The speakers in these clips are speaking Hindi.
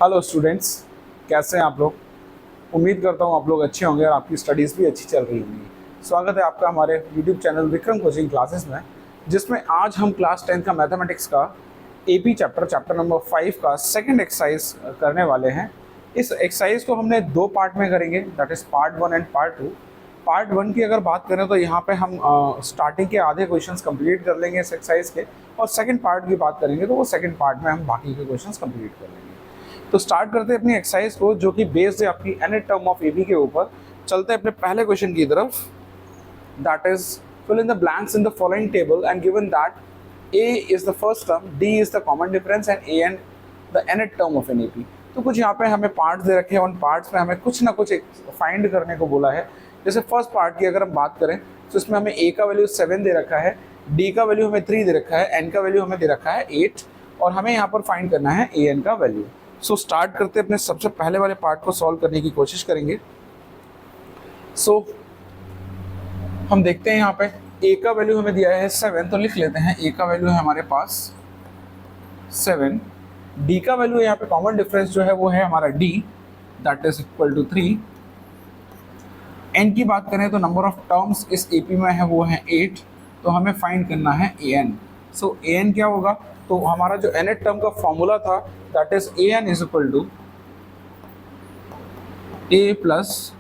हेलो स्टूडेंट्स, कैसे हैं आप लोग। उम्मीद करता हूँ आप लोग अच्छे होंगे और आपकी स्टडीज़ भी अच्छी चल रही होंगी। स्वागत है आपका हमारे YouTube channel Vikram coaching classes में, जिसमें आज हम क्लास 10 का मैथमेटिक्स का एपी चैप्टर नंबर 5 का सेकंड एक्सरसाइज करने वाले हैं। इस एक्सरसाइज को हमने दो पार्ट में करेंगे, that is part 1 and part 2। Part 1 की अगर बात करें तो यहाँ पे हम स्टार्टिंग के आधे क्वेश्चंस कंप्लीट कर लेंगे इस एक्सरसाइज के, और सेकंड पार्ट की बात करेंगे तो वो सेकंड पार्ट में हम बाकी के क्वेश्चंस कंप्लीट कर लेंगे। तो स्टार्ट करते हैं अपनी एक्सरसाइज को, जो कि बेस्ड है आपकी एन टर्म ऑफ एबी के ऊपर। चलते हैं अपने पहले क्वेश्चन की तरफ, that is fill in the blanks in the following table and given that a is the first term, d is the common difference and a and the n term of an AP. तो कुछ यहाँ पे हमें पार्ट्स दे रखे हैं, उन पार्ट्स में हमें कुछ ना कुछ फाइंड करने को बोला है। जैसे फर्स्ट पार्ट की अगर हम बात करें तो इसमें हमें ए का वैल्यू 7 दे रखा है, डी का वैल्यू हमें 3 दे रखा है, एन का वैल्यू हमें दे रखा है 8, और हमें यहाँ पर फाइंड करना है ए एन का वैल्यू। सो स्टार्ट करते अपने सबसे पहले वाले पार्ट को सॉल्व करने की कोशिश करेंगे। सो हम देखते हैं यहाँ पे ए का वैल्यू हमें दिया है 7, तो लिख लेते हैं ए का वैल्यू है हमारे पास 7। डी का वैल्यू यहाँ पे कॉमन डिफरेंस जो है वो है हमारा d, that is equal to 3। N की बात करें तो नंबर ऑफ टर्म्स इस एपी में है वो है 8, तो हमें फाइंड करना है A N. So a N क्या होगा, तो हमारा जो एन टर्म का फॉर्मूला था that is a n is equal to a plus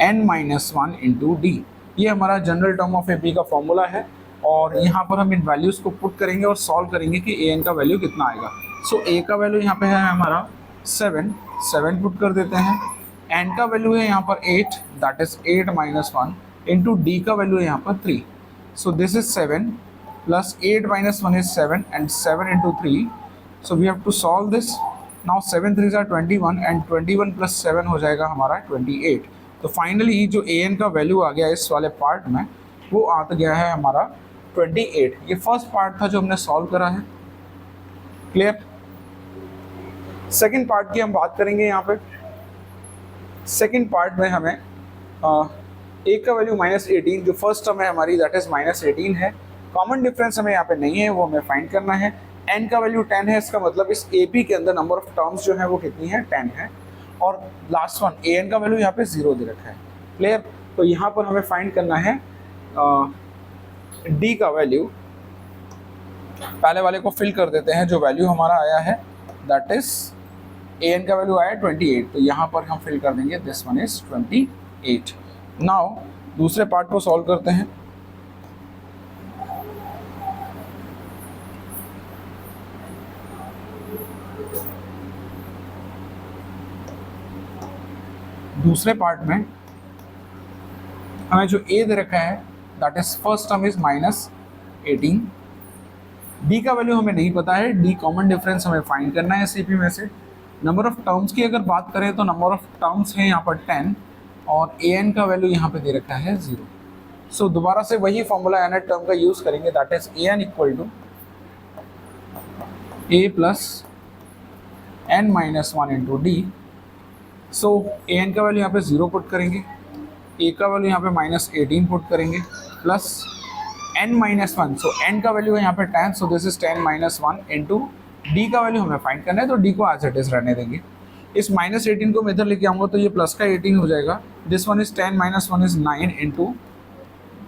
n minus 1 into d. ये हमारा general term of A P का फॉर्मूला है, और यहाँ पर हम इन वैल्यूज़ को पुट करेंगे और सॉल्व करेंगे कि ए एन का वैल्यू कितना आएगा। सो ए का वैल्यू यहाँ पे है हमारा 7 पुट कर देते हैं। एन का वैल्यू है यहाँ पर 8, that is 8 minus 1 into d का वैल्यू है यहाँ पर 3। So this is 7 plus 8 minus 1 is 7 and 7 into 3. So we have to solve this. Now 7 3s are 21 and 21 plus 7 हो जाएगा हमारा 28. तो फाइनली जो ए एन का वैल्यू आ गया इस वाले पार्ट में, वो आ गया है हमारा 28। ये फर्स्ट पार्ट था जो हमने सॉल्व करा है। क्लियर। सेकेंड पार्ट की हम बात करेंगे। यहाँ पे सेकेंड पार्ट में हमें ए का वैल्यू -18, जो फर्स्ट टर्म है हमारी दैट इज -18 है। कॉमन डिफरेंस हमें यहाँ पे नहीं है, वो हमें फाइंड करना है। एन का वैल्यू 10 है, इसका मतलब इस एपी के अंदर नंबर ऑफ टर्म्स जो है वो कितनी है, 10 है। और लास्ट वन ए एन का वैल्यू यहाँ पे 0 दे रखा है। क्लियर। तो यहाँ पर हमें फाइंड करना है डी का वैल्यू। पहले वाले को फिल कर देते हैं, जो वैल्यू हमारा आया है दैट इज ए एन का वैल्यू आया 28, तो यहाँ पर हम फिल कर देंगे दिस वन इज 28। नाउ दूसरे पार्ट को सॉल्व करते हैं। दूसरे पार्ट में हमें जो ए दे रखा है that is first term is -18। D का वैल्यू हमें नहीं पता है, डी कॉमन डिफरेंस हमें फाइंड करना है सीपी में से। नंबर ऑफ टर्म्स की अगर बात करें तो नंबर ऑफ टर्म्स है यहाँ पर 10, और ए एन का वैल्यू यहाँ पे दे रखा है 0। सो दोबारा से वही फॉर्मूला एन टर्म का यूज करेंगे, that is a N equal to a plus n minus 1 into d. So a N का वैल्यू यहाँ पे 0 पुट करेंगे, ए का वैल्यू यहाँ पे -18 पुट करेंगे, प्लस एन माइनस 1। सो एन का वैल्यू है यहाँ पे 10, सो this is 10 minus 1 into d का वैल्यू हमें फाइंड करना है, तो डी को एज इट इज रहने देंगे। इस -18 को मैं इधर लेके आऊँगा तो ये प्लस का 18 हो जाएगा। This one is 10 minus 1 is 9 into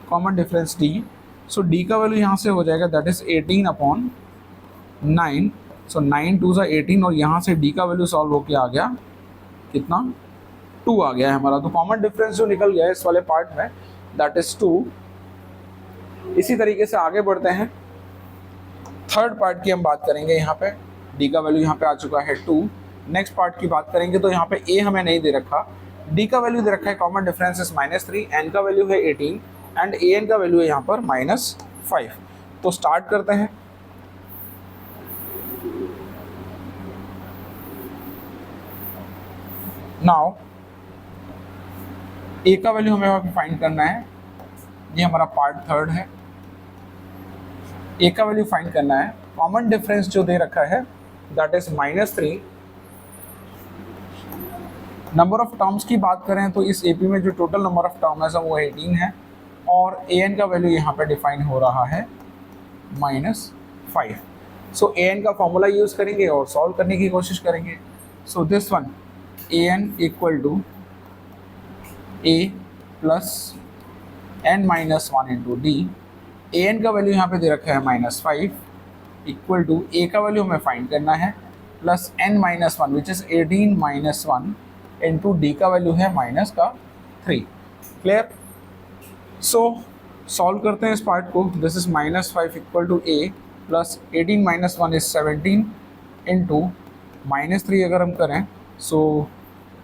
common difference D. So D का वैल्यू यहाँ से हो जाएगा दैट इज 18 अपॉन 9। सो 9 2 18, और यहाँ से डी का वैल्यू सॉल्व होके आ गया कितना, 2 आ गया है हमारा। तो कॉमन डिफरेंस जो निकल गया है इस वाले पार्ट में दैट इज 2। इसी तरीके से आगे बढ़ते हैं। थर्ड पार्ट की हम बात करेंगे। यहाँ पे डी का वैल्यू यहाँ पे आ चुका है 2। नेक्स्ट पार्ट की बात करेंगे तो यहाँ पे ए हमें नहीं दे रखा, डी का वैल्यू दे रखा है कॉमन डिफरेंस इज -3, एन का वैल्यू है 18 एंड ए एन का वैल्यू है यहाँ पर -5। तो स्टार्ट करते हैं। नाउ ए का वैल्यू हमें फाइंड करना है, ये हमारा पार्ट थर्ड है। ए का वैल्यू फाइंड करना है। कॉमन डिफरेंस जो दे रखा है that is -3। Number of terms की बात करें तो इस एपी में जो टोटल नंबर ऑफ टर्म्स है वो 18 है, और ए एन का वैल्यू यहाँ पे डिफाइन हो रहा है -5। सो ए एन का फॉर्मूला यूज़ करेंगे और सॉल्व करने की कोशिश करेंगे। So this one a N equal to a plus n minus one into d. A N का वैल्यू यहाँ पे दे रखा है -5 इक्वल टू ए का वैल्यू हमें फाइंड करना है plus n minus one which is 18 minus one into d का वैल्यू है -3। क्लियर। सो सॉल्व करते हैं इस पार्ट को। This is -5 equal to a plus 18 minus one is 17 into -3 अगर हम करें सो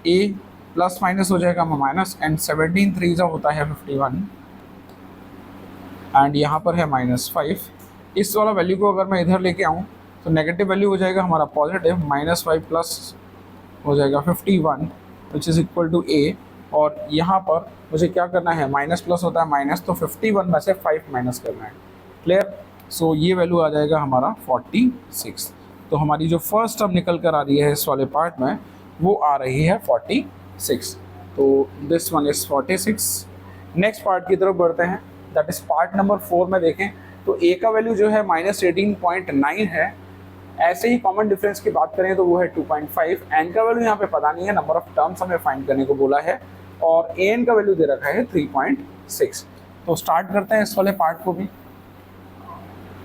ए प्लस माइनस हो जाएगा माइनस एंड 17 3 जो होता है 51 एंड यहाँ पर है -5। इस वाला वैल्यू को अगर मैं इधर लेके आऊँ तो नेगेटिव वैल्यू हो जाएगा हमारा पॉजिटिव, -5 प्लस हो जाएगा 51 विच इज़ इक्वल टू ए। और यहाँ पर मुझे क्या करना है, माइनस प्लस होता है माइनस, तो 51 में से 5 माइनस करना है। क्लियर। सो ये वैल्यू आ जाएगा हमारा 46। तो हमारी जो फर्स्ट टर्म निकल कर आ रही है इस वाले पार्ट में वो आ रही है 46। तो this one is 46। Next part की तरफ बढ़ते हैं, दैट इज़ पार्ट नंबर 4 में देखें तो ए का वैल्यू जो है -18.9 है। ऐसे ही कॉमन डिफरेंस की बात करें तो वो है 2.5। एन का वैल्यू यहाँ पे पता नहीं है, नंबर ऑफ टर्म्स हमें फाइंड करने को बोला है और ए एन का वैल्यू दे रखा है 3.6। तो स्टार्ट करते हैं इस वाले पार्ट को भी।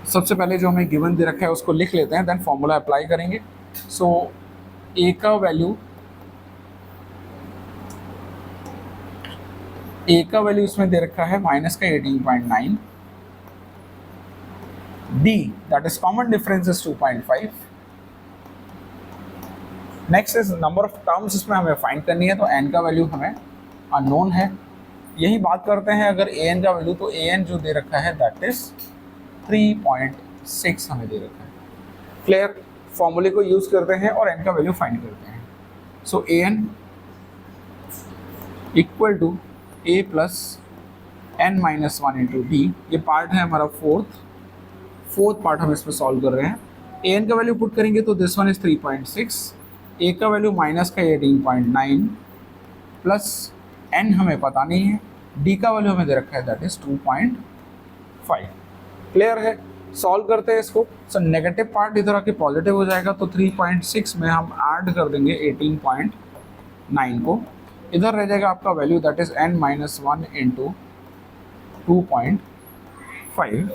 सबसे पहले जो हमें गिवन दे रखा है उसको लिख लेते हैं, देन फॉर्मूला अप्लाई करेंगे। सो ए का वैल्यू इसमें दे रखा है -18.9। D, that is common difference is 2.5. Next is number of terms इसमें हमें फाइंड करनी है, तो n का वैल्यू हमें अननोन है। यही बात करते हैं अगर a n का वैल्यू, तो a n जो दे रखा है दैट इज 3.6 हमें दे रखा है। क्लियर। फॉर्मूले को यूज़ करते हैं और n का वैल्यू फाइंड करते हैं। So a n equal to a plus n minus one into d. ये पार्ट है हमारा फोर्थ पार्ट हम इसमें सॉल्व कर रहे हैं। ए एन का वैल्यू पुट करेंगे तो दिस वन इज 3.6, ए का वैल्यू माइनस का 18.9 प्लस एन हमें पता नहीं है, डी का वैल्यू हमें दे रखा है दैट इज 2.5। क्लियर है। सॉल्व करते हैं इसको। सो नेगेटिव पार्ट इधर आके पॉजिटिव हो जाएगा, तो 3.6 में हम ऐड कर देंगे 18.9 को। इधर रह जाएगा आपका value that is n minus one into 2.5।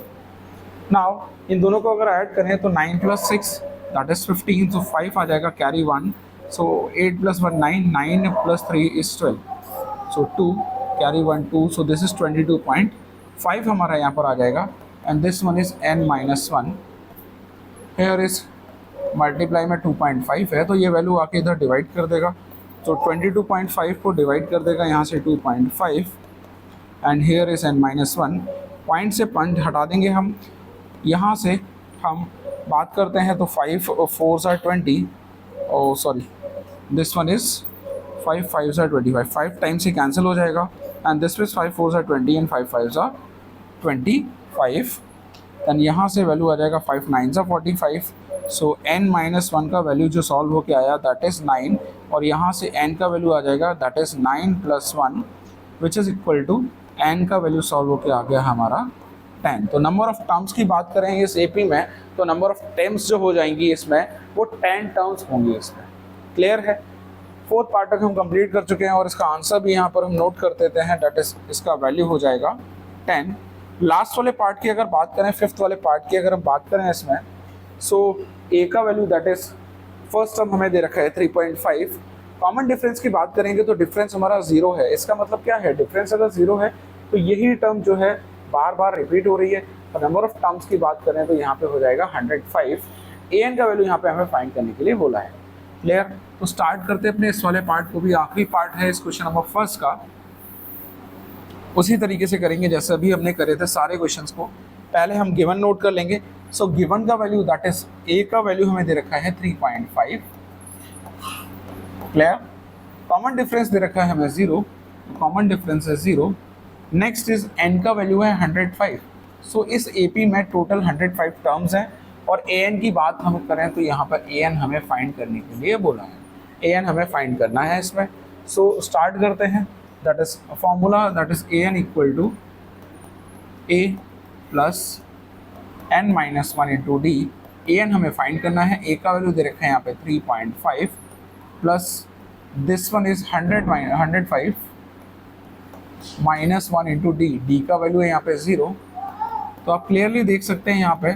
Now in दोनों को अगर ऐड करें तो 9 प्लस 6 दैट इज 15, सो 5 आ जाएगा, carry 1, so 8 plus 1 9, 9 plus 3 is 12, so 2 carry 1 2, so this is 22.5 हमारा यहाँ पर आ जाएगा। And this one is n minus one, here is multiply में 2.5 है तो ये वैल्यू आके इधर डिवाइड कर देगा, तो 22.5 को डिवाइड कर देगा यहाँ से 2.5 and here is n minus one. Point से पॉइंट हटा देंगे हम, यहाँ से हम बात करते हैं तो 5 4s are 20, oh sorry this one is 5 5s are 25, 5 time से कैंसिल हो जाएगा and this is 5 4s are 20 and 5 5s are 25। Then यहाँ से वैल्यू आ जाएगा 5 9s are 45, so n minus one का वैल्यू जो सॉल्व होके आया दैट इज़ 9 और यहाँ से n का वैल्यू आ जाएगा that is 9 plus 1 which is equal to n का वैल्यू सॉल्व होके आ गया हमारा 10। तो नंबर ऑफ टर्म्स की बात करें इस एपी में तो नंबर ऑफ टर्म्स जो हो जाएंगी इसमें वो 10 टर्म्स होंगी इसमें। क्लियर है। फोर्थ पार्ट तक हम कंप्लीट कर चुके हैं और इसका आंसर भी यहाँ पर हम नोट कर देते हैं, दैट इज इसका वैल्यू हो जाएगा 10। लास्ट वाले पार्ट की अगर बात करें, फिफ्थ वाले पार्ट की अगर हम बात करें इसमें, सो ए का value that is first term हमें दे रखा है 3.5। कॉमन डिफरेंस की बात करेंगे तो डिफरेंस हमारा 0 है। इसका मतलब क्या है, डिफरेंस अगर 0 है तो यही टर्म जो है बार बार रिपीट हो रही है। और नंबर ऑफ टर्म्स की बात करें तो यहाँ पे हो जाएगा 105। ए एन का वैल्यू यहाँ पे हमें फाइंड करने के लिए बोला है। क्लियर। तो स्टार्ट करते हैं अपने इस वाले पार्ट को भी, आखिरी पार्ट है इस क्वेश्चन नंबर फर्स्ट का। उसी तरीके से करेंगे जैसे अभी हमने करे थे सारे क्वेश्चंस को। पहले हम गिवन नोट कर लेंगे। सो गिवन का वैल्यू दैट इज ए का वैल्यू हमें दे रखा है 3.5। क्लियर। कॉमन डिफरेंस दे रखा है हमें 0, कॉमन डिफरेंस है 0। नेक्स्ट इज n का वैल्यू है 105। सो इस AP में टोटल 105 टर्म्स हैं और an की बात हम करें तो यहाँ पर an हमें फाइंड करने के लिए बोला है, an हमें फाइंड करना है इसमें। सो स्टार्ट करते हैं, that is formula that is an equal to a plus n minus one into d. A n हमें फाइंड करना है। ए का वैल्यू दे रखा है यहाँ पे 3.5 plus this one is 105 minus 1 into D. D का वैल्यू है यहाँ पे 0। तो आप क्लियरली देख सकते हैं यहाँ पे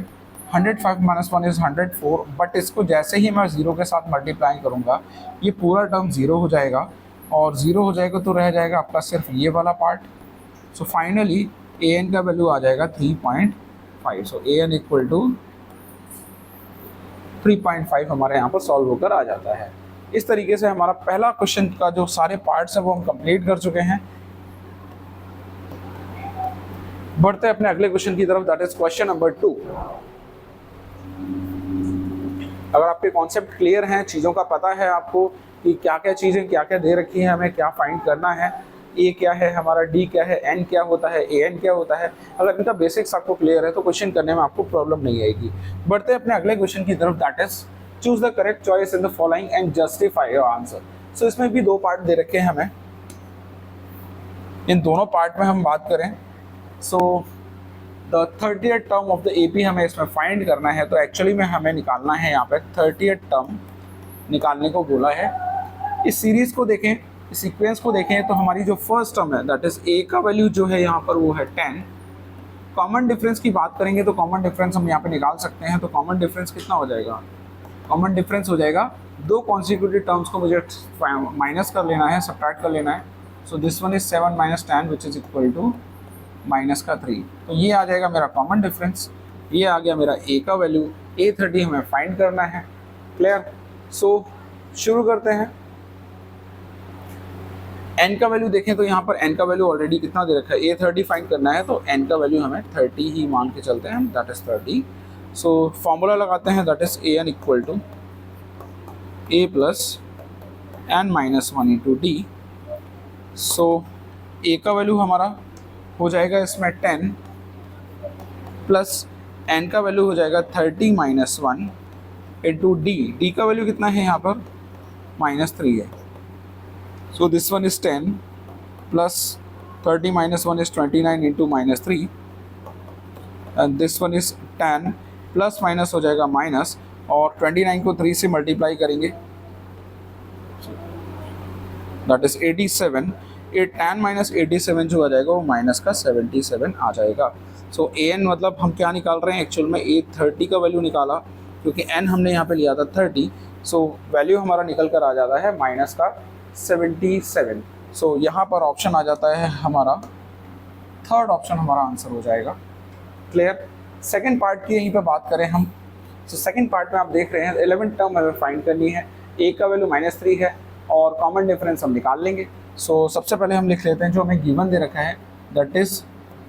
105 माइनस 1 इज 104, बट इसको जैसे ही मैं 0 के साथ मल्टीप्लाई करूँगा ये पूरा टर्म 0 हो जाएगा, और 0 हो जाएगा तो रह जाएगा आपका सिर्फ ये वाला part. So finally A N का वैल्यू आ जाएगा 3.5। सो ए एन इक्वल टू 3.5 हमारे यहाँ पर सॉल्व होकर आ जाता है। इस तरीके से हमारा पहला क्वेश्चन का जो सारे पार्ट्स हैं वो हम कंप्लीट कर चुके हैं। बढ़ते हैं अपने अगले क्वेश्चन की तरफ, दैट इज क्वेश्चन नंबर 2। अगर आपके कॉन्सेप्ट क्लियर हैं, चीज़ों का पता है आपको कि क्या क्या चीज़ें क्या क्या दे रखी हैं, हमें क्या फाइंड करना है, ए क्या है हमारा, डी क्या है, एन क्या होता है, ए एन क्या होता है, अगर इनका बेसिक्स आपको क्लियर है तो क्वेश्चन करने में आपको प्रॉब्लम नहीं आएगी। बढ़ते हैं अपने अगले क्वेश्चन की तरफ, that is choose the correct choice in the following and justify your answer. So इसमें भी 2 पार्ट दे रखे हैं हमें, इन दोनों पार्ट में हम बात करें। So the 30th term of the AP हमें इसमें फाइंड करना है, तो एक्चुअली में हमें निकालना है यहाँ पे 30th टर्म निकालने को बोला है। इस सीरीज़ को देखें, इस सीक्वेंस को देखें तो हमारी जो फर्स्ट टर्म है दैट इज़ A का वैल्यू जो है यहाँ पर वो है 10। कॉमन डिफरेंस की बात करेंगे तो कॉमन डिफरेंस हम यहाँ पे निकाल सकते हैं। तो कॉमन डिफरेंस कितना हो जाएगा? कॉमन डिफरेंस हो जाएगा 2 कॉन्सिक्यूटिव टर्म्स को मुझे माइनस कर लेना है, सब्ट्रैक्ट कर लेना है। So this one is 7 minus 10 which is equal to minus का 3। तो ये आ जाएगा मेरा कॉमन डिफरेंस। ये आ गया मेरा A का वैल्यू। A30 हमें फाइंड करना है। क्लियर? सो शुरू करते हैं। N का वैल्यू देखें तो यहाँ पर N का वैल्यू ऑलरेडी कितना दे रखा है, A30 फाइंड करना है, तो N का वैल्यू हमें 30 ही मान के चलते हैं, दैट इज 30। सो फॉर्मूला लगाते हैं, that is AN equal to A plus N minus 1 into d. So A का वैल्यू हमारा हो जाएगा इसमें 10 प्लस N का वैल्यू हो जाएगा 30 माइनस 1 इंटू डी। डी का वैल्यू कितना है यहाँ पर? माइनस 3 है। So this one is 10 plus 30 minus 1 is 29 into minus 3, and this one is 10 plus minus हो जाएगा माइनस, और 29 को 3 से मल्टीप्लाई करेंगे, that is 87। 10 माइनस 87 जो आ जाएगा वो माइनस का 77 आ जाएगा। सो an मतलब हम क्या निकाल रहे हैं एक्चुअल में? A30 का वैल्यू निकाला, क्योंकि n हमने यहाँ पे लिया था 30। सो वैल्यू हमारा निकल कर आ जाता है माइनस का 77। सो यहाँ पर ऑप्शन आ जाता है हमारा, थर्ड ऑप्शन हमारा आंसर हो जाएगा। क्लियर? सेकंड पार्ट की यहीं पे बात करें हम, तो सेकंड पार्ट में आप देख रहे हैं 11 टर्म हमें फाइंड करनी है। A का वैल्यू -3 है और कॉमन डिफरेंस हम निकाल लेंगे। सो सबसे पहले हम लिख लेते हैं जो हमें गिवन दे रखा है, दैट इज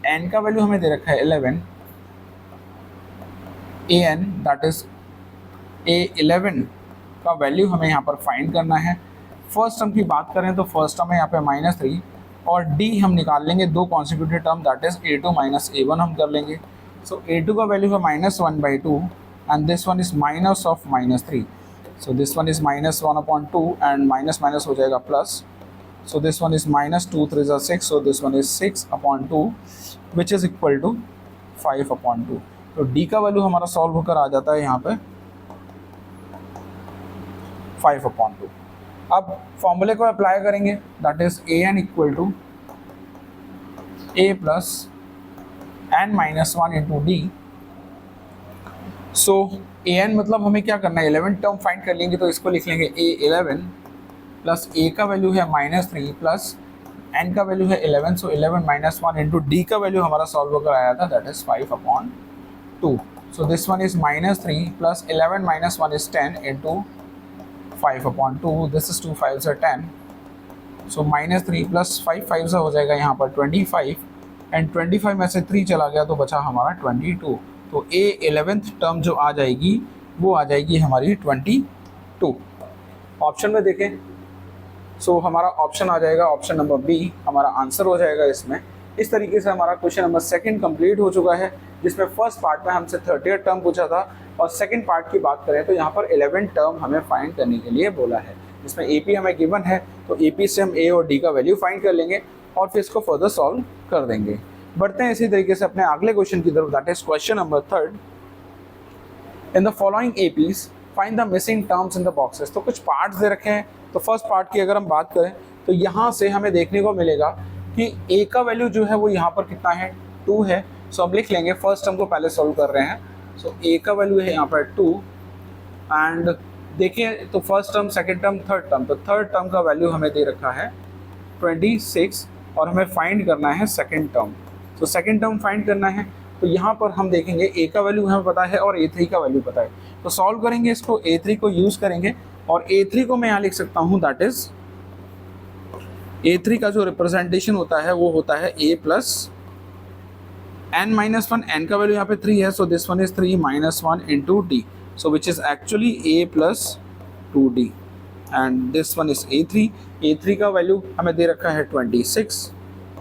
N का वैल्यू हमें दे रखा है 11, AN दैट इज A11 का वैल्यू हमें यहाँ पर फाइंड करना है। फर्स्ट टर्म की बात करें तो फर्स्ट टर्म है यहाँ पे -3, और D हम निकाल लेंगे 2 consecutive term, that is A2 minus A1 हम कर लेंगे। सो A2 का वैल्यू है -1/2 and this one is minus of -3। So this one is -1/2 and minus minus हो जाएगा plus. So this one is -2 3 is 6, so this one is 6/2 which is equal to 5/2। तो D का वैल्यू हमारा सॉल्व होकर आ जाता है यहाँ पे 5/2। अब फॉर्मूले को अप्लाई करेंगे, that is AN equal to A plus N minus 1 into d. So AN मतलब हमें क्या करना है, 11 टर्म फाइंड कर लेंगे, तो इसको लिख लेंगे A11 प्लस A का वैल्यू है -3 प्लस N का वैल्यू है 11, सो 11 माइनस 1 इंटू डी का वैल्यू हमारा सॉल्व होकर आया था, that is 5/2। So this one is -3 plus 11 minus 1 is 10 into 5/2, this is 2 5s are 10, so -3 plus 5 5s हो जाएगा यहाँ पर 25, एंड 25 में से 3 चला गया तो बचा हमारा 22। तो A11th टर्म जो आ जाएगी वो आ जाएगी हमारी 22। ऑप्शन में देखें, सो हमारा ऑप्शन आ जाएगा ऑप्शन नंबर B हमारा आंसर हो जाएगा इसमें। इस तरीके से हमारा क्वेश्चन नंबर 2 कंप्लीट हो चुका है, जिसमें फर्स्ट पार्ट में हमसे 30th टर्म पूछा था, और सेकंड पार्ट की बात करें तो यहाँ पर 11 टर्म हमें फाइंड करने के लिए बोला है, जिसमें AP हमें गिवन है, तो AP से हम A और D का वैल्यू फाइंड कर लेंगे और फिर इसको फर्दर सॉल्व कर देंगे। बढ़ते हैं इसी तरीके से अपने अगले क्वेश्चन की तरफ, that is question number 3। In the following APs find the missing terms in the boxes. तो कुछ पार्ट्स दे रखे हैं। तो फर्स्ट पार्ट की अगर हम बात करें तो यहाँ से हमें देखने को मिलेगा कि ए का वैल्यू जो है वो यहाँ पर कितना है, 2 है। सो हम लिख लेंगे, फर्स्ट टर्म को पहले सॉल्व कर रहे हैं। सो ए का वैल्यू है यहाँ पर 2 एंड देखिए तो first term, second term, third term. तो थर्ड टर्म का वैल्यू हमें दे रखा है 26 और हमें फाइंड करना है सेकेंड टर्म। तो सेकेंड टर्म फाइंड करना है तो यहाँ पर हम देखेंगे ए का वैल्यू हमें पता है और A3 का वैल्यू पता है। तो सॉल्व करेंगे इसको, A3 को यूज़ करेंगे और A3 को मैं यहाँ लिख सकता हूँ, दैट इज A3 का जो रिप्रेजेंटेशन होता है वो होता है A प्लस n-1। n का वैल्यू यहाँ पे 3 है, so this one is 3 - 1 into d, so which is actually A plus 2D and this one is A3। A3 का वैल्यू हमें दे रखा है 26,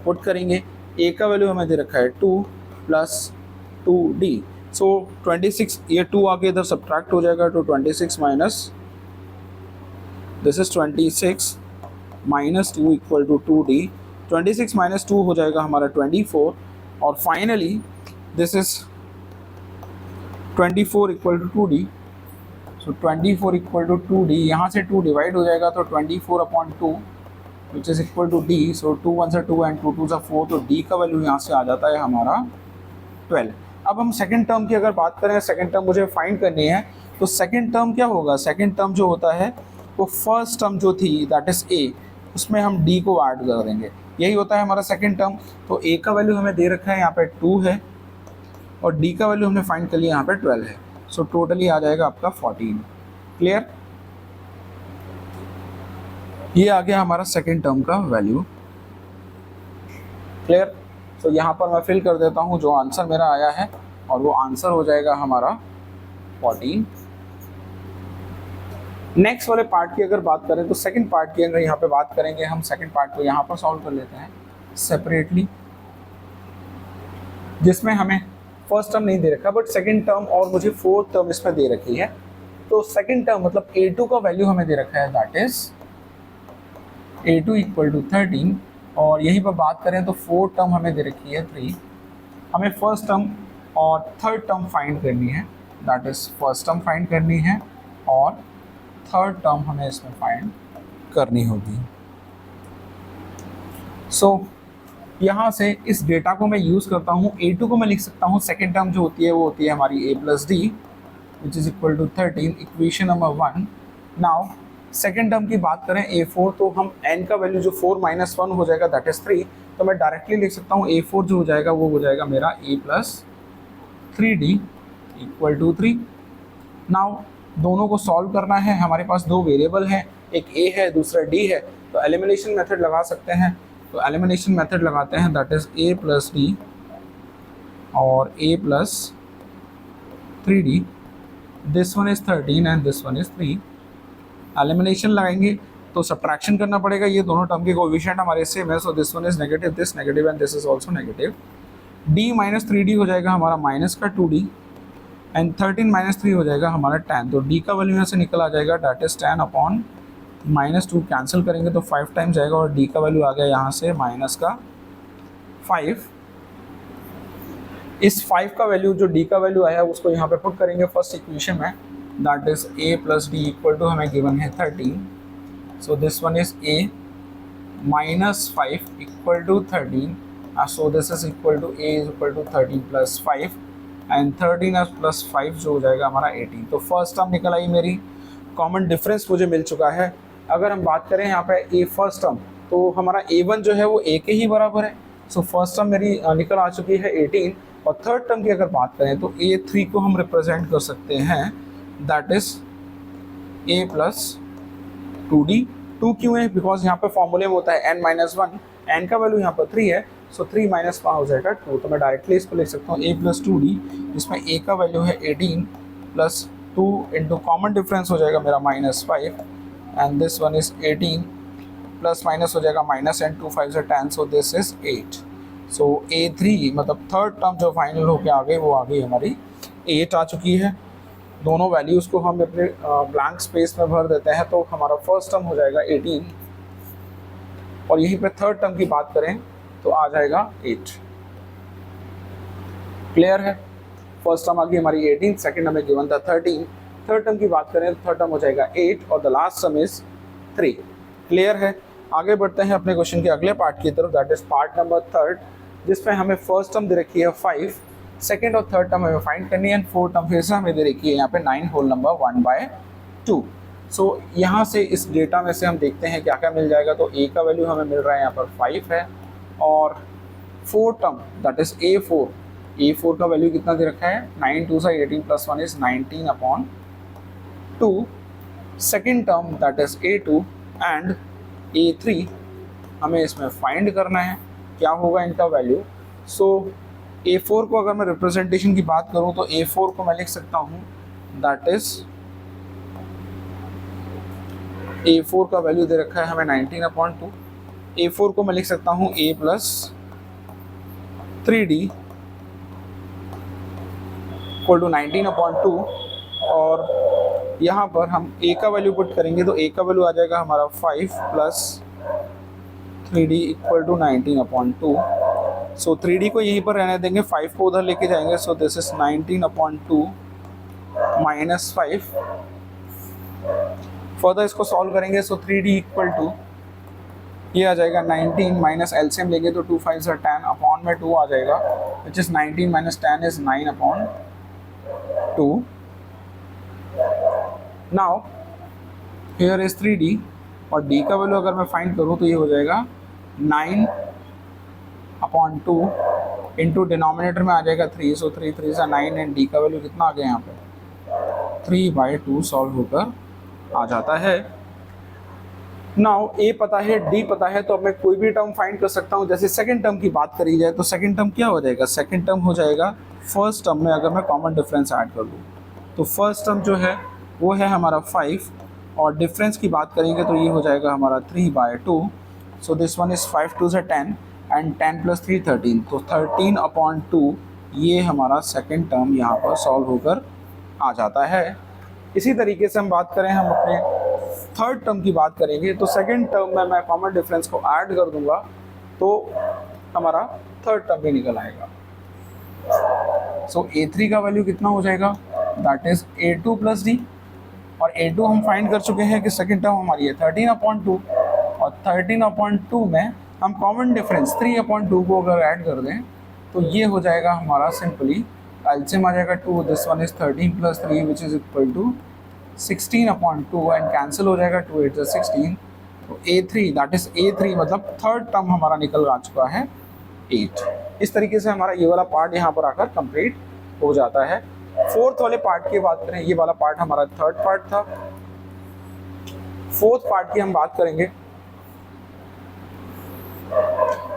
पुट करेंगे। A का वैल्यू हमें दे रखा है 2 प्लस 2D, सो 26, ये 2 आके इधर सब्ट्रैक्ट हो जाएगा तो 26 minus this is 26 minus 2 equal to 2D। 26 minus 2 हो जाएगा हमारा 24 और finally this is 24 equal to 2D। So 24 equal to 2D, यहाँ से 2 डिवाइड हो जाएगा तो 24/2 which is equal to D। सो 2 1 से 2 एंड 2 2 से 4, तो D का वैल्यू यहाँ से आ जाता है हमारा 12। अब हम सेकेंड टर्म की अगर बात करें, सेकेंड टर्म मुझे फाइंड करनी है। तो सेकेंड टर्म क्या होगा, सेकेंड टर्म जो होता है वो फर्स्ट टर्म जो थी दैट इज A, उसमें हम D को ऐड कर देंगे, यही होता है हमारा सेकेंड टर्म। तो A का वैल्यू हमें दे रखा है यहाँ पे 2 है और D का वैल्यू हमने फाइंड कर लिया यहाँ पे 12 है। सो टोटली आ जाएगा आपका 14। क्लियर, ये आ गया हमारा सेकेंड टर्म का वैल्यू। क्लियर, तो यहाँ पर मैं फिल कर देता हूँ जो आंसर मेरा आया है और वो आंसर हो जाएगा हमारा 14। नेक्स्ट वाले पार्ट की अगर बात करें तो सेकंड पार्ट की अगर यहाँ पे बात करेंगे, हम सेकंड पार्ट को यहाँ पर सॉल्व कर लेते हैं सेपरेटली, जिसमें हमें फर्स्ट टर्म नहीं दे रखा बट सेकंड टर्म और मुझे फोर्थ टर्म इसमें दे रखी है। तो सेकंड टर्म मतलब A2 का वैल्यू हमें दे रखा है, that is A2 equal to 13 और यहीं पर बात करें तो फोर्थ टर्म हमें दे रखी है 3। हमें फर्स्ट टर्म और थर्ड टर्म फाइंड करनी है, that is first term find करनी है और थर्ड टर्म हमें इसमें फाइंड करनी होगी। सो यहाँ से इस डेटा को मैं यूज़ करता हूँ। A2 को मैं लिख सकता हूँ, सेकेंड टर्म जो होती है वो होती है हमारी A plus D which is equal to 13, equation number 1। Now second term की बात करें A4, तो हम n का वैल्यू जो 4 - 1 हो जाएगा दैट इज़ 3, तो मैं डायरेक्टली लिख सकता हूँ A4 जो हो जाएगा वो हो जाएगा मेरा A plus 3D equal to 3। Now दोनों को सॉल्व करना है, हमारे पास दो वेरिएबल हैं, एक A है दूसरा D है, तो एलिमिनेशन मेथड लगा सकते हैं। तो एलिमिनेशन मेथड लगाते हैं, that is A plus D और A plus 3D, this one is 13 and this one is 3। Elimination लगाएंगे तो सब्ट्रैक्शन करना पड़ेगा, ये दोनों टर्म के कोएफिशिएंट हमारे सेम है, so this one is negative, this negative and this is also negative. D minus 3D हो जाएगा हमारा माइनस का 2D एंड 13 माइनस 3 हो जाएगा हमारा 10। तो D का वैल्यू यहाँ से निकल आ जाएगा, दैट इज़ 10 अपॉन -2, कैंसिल करेंगे तो 5 टाइम्स जाएगा और D का वैल्यू आ गया यहाँ से माइनस का 5। इस 5 का वैल्यू जो D का वैल्यू आया उसको यहाँ पे पुट करेंगे फर्स्ट इक्वेशन में, that is A plus D equal to हमें गिवन है 13, so this one is A minus 5 equal to 13, so this is equal to A is equal to 13 plus 5 and 13 plus 5 जो हो जाएगा हमारा 18। तो फर्स्ट टर्म निकल आई मेरी, कॉमन डिफरेंस मुझे मिल चुका है। अगर हम बात करें यहाँ पे A फर्स्ट टर्म, तो हमारा A1 जो है वो A के ही बराबर है, सो फर्स्ट टर्म मेरी निकल आ चुकी है 18। और थर्ड टर्म की अगर बात करें तो A3 को हम रिप्रेजेंट कर सकते हैं, that is A plus 2D। 2 क्यों है, बिकॉज यहाँ पे फॉर्मूले में होता है n-1, n का वैल्यू यहाँ पर 3 है, सो 3 - 1 हो जाएगा 2, तो मैं डायरेक्टली इसको लिख सकता हूँ A प्लस 2D, जिसमें A का वैल्यू है 18 प्लस 2 इंटू कॉमन डिफरेंस हो जाएगा मेरा -5 and this one is 18 plus minus हो जाएगा माइनस एंड 2 5 से 10, सो दिस इज 8। सो A3 मतलब थर्ड टर्म जो फाइनल होके आ गई वो आ गई हमारी 8 आ चुकी है। दोनों वैल्यूज़ को हम अपने ब्लैंक स्पेस में भर देते हैं, तो हमारा फर्स्ट टर्म हो जाएगा 18 और यहीं पे थर्ड टर्म की बात करें तो आ जाएगा 8। क्लियर है, फर्स्ट टर्म आ गई हमारी 18, सेकंड हमें गिवन था 13, थर्ड टर्म की बात करें तो थर्ड टर्म हो जाएगा 8 और the last term is 3। Clear है? आगे बढ़ते हैं अपने क्वेश्चन के अगले पार्ट की तरफ, that is part number third, जिसमें हमें फर्स्ट टर्म दे रखी है 5, सेकंड और थर्ड टर्म हमें फाइंड करनी है, एंड फोर्थ टर्म फिर से हमें दे रखी है यहाँ पे 9 होल नंबर 1/2। सो यहाँ से इस डेटा में से हम देखते हैं क्या क्या मिल जाएगा। तो ए का वैल्यू हमें मिल रहा है यहाँ पर 5 है, और fourth term that is A4 का वैल्यू कितना दे रखा है 9 2 सा 18 plus 1 is 19/2। Second term that is A2 and A3 हमें इसमें फाइंड करना है क्या होगा इनका वैल्यू। सो ए4 को अगर मैं रिप्रेजेंटेशन की बात करूं तो ए4 को मैं लिख सकता हूं दैट इज ए4 का वैल्यू दे रखा है हमें 19/2। ए4 को मैं लिख सकता हूं a plus 3d equal to 19/2, और यहाँ पर हम a का वैल्यू पुट करेंगे तो a का वैल्यू आ जाएगा हमारा 5 plus 3d equal to 19/2। So 3d को यहीं पर रहने देंगे, 5 को उधर लेके जाएंगे, सो दिस इज 19/2 माइनस 5। फर्दर इसको सॉल्व करेंगे, सो 3d इक्वल टू ये आ जाएगा 19 माइनस एलसीएम लेंगे तो 2 5 10 अपॉन में 2 आ जाएगा, which is 19 minus 10 is 9/2। Now here is 3d, और d का वैल्यू अगर मैं फाइंड करूँ तो ये हो जाएगा 9/2 इंटू डिनोमिनेटर में आ जाएगा 3, सो 3 3 सा 9, एंड d का वैल्यू कितना आ गया यहाँ पे 3/2 सॉल्व होकर आ जाता है। नाउ ए पता है, डी पता है, तो अब मैं कोई भी टर्म फाइंड कर सकता हूँ। जैसे सेकंड टर्म की बात करी जाए तो सेकंड टर्म क्या हो जाएगा, सेकंड टर्म हो जाएगा फर्स्ट टर्म में अगर मैं कॉमन डिफरेंस ऐड कर दूँ तो फर्स्ट टर्म जो है वो है हमारा 5, और डिफरेंस की बात करेंगे तो ये हो जाएगा हमारा 3/2। सो दिस वन इज 5 2 से 10 एंड 10 प्लस 3 13, तो 13/2 ये हमारा सेकंड टर्म यहाँ पर सॉल्व होकर आ जाता है। इसी तरीके से हम बात करें, हम अपने थर्ड टर्म की बात करेंगे तो सेकंड टर्म में मैं कॉमन डिफरेंस को ऐड कर दूंगा तो हमारा थर्ड टर्म भी निकल आएगा। सो a3 का वैल्यू कितना हो जाएगा, that is a2 plus d, और a2 हम फाइंड कर चुके हैं कि सेकंड टर्म हमारी है 13/2, और 13/2 में हम कॉमन डिफरेंस 3/2 को अगर ऐड कर दें तो ये हो जाएगा हमारा सिंपली एलसीएम आ जाएगा 2, this one is 13 plus 3 which is equal to 16/2, and cancel हो जाएगा 2 8 16। तो a3 दैट इज a3 मतलब थर्ड टर्म हमारा निकल आ चुका है 8। इस तरीके से हमारा ये वाला पार्ट यहाँ पर आकर कंप्लीट हो जाता है। फोर्थ वाले पार्ट की बात करें, ये वाला पार्ट हमारा थर्ड पार्ट था। फोर्थ पार्ट की हम बात करेंगे,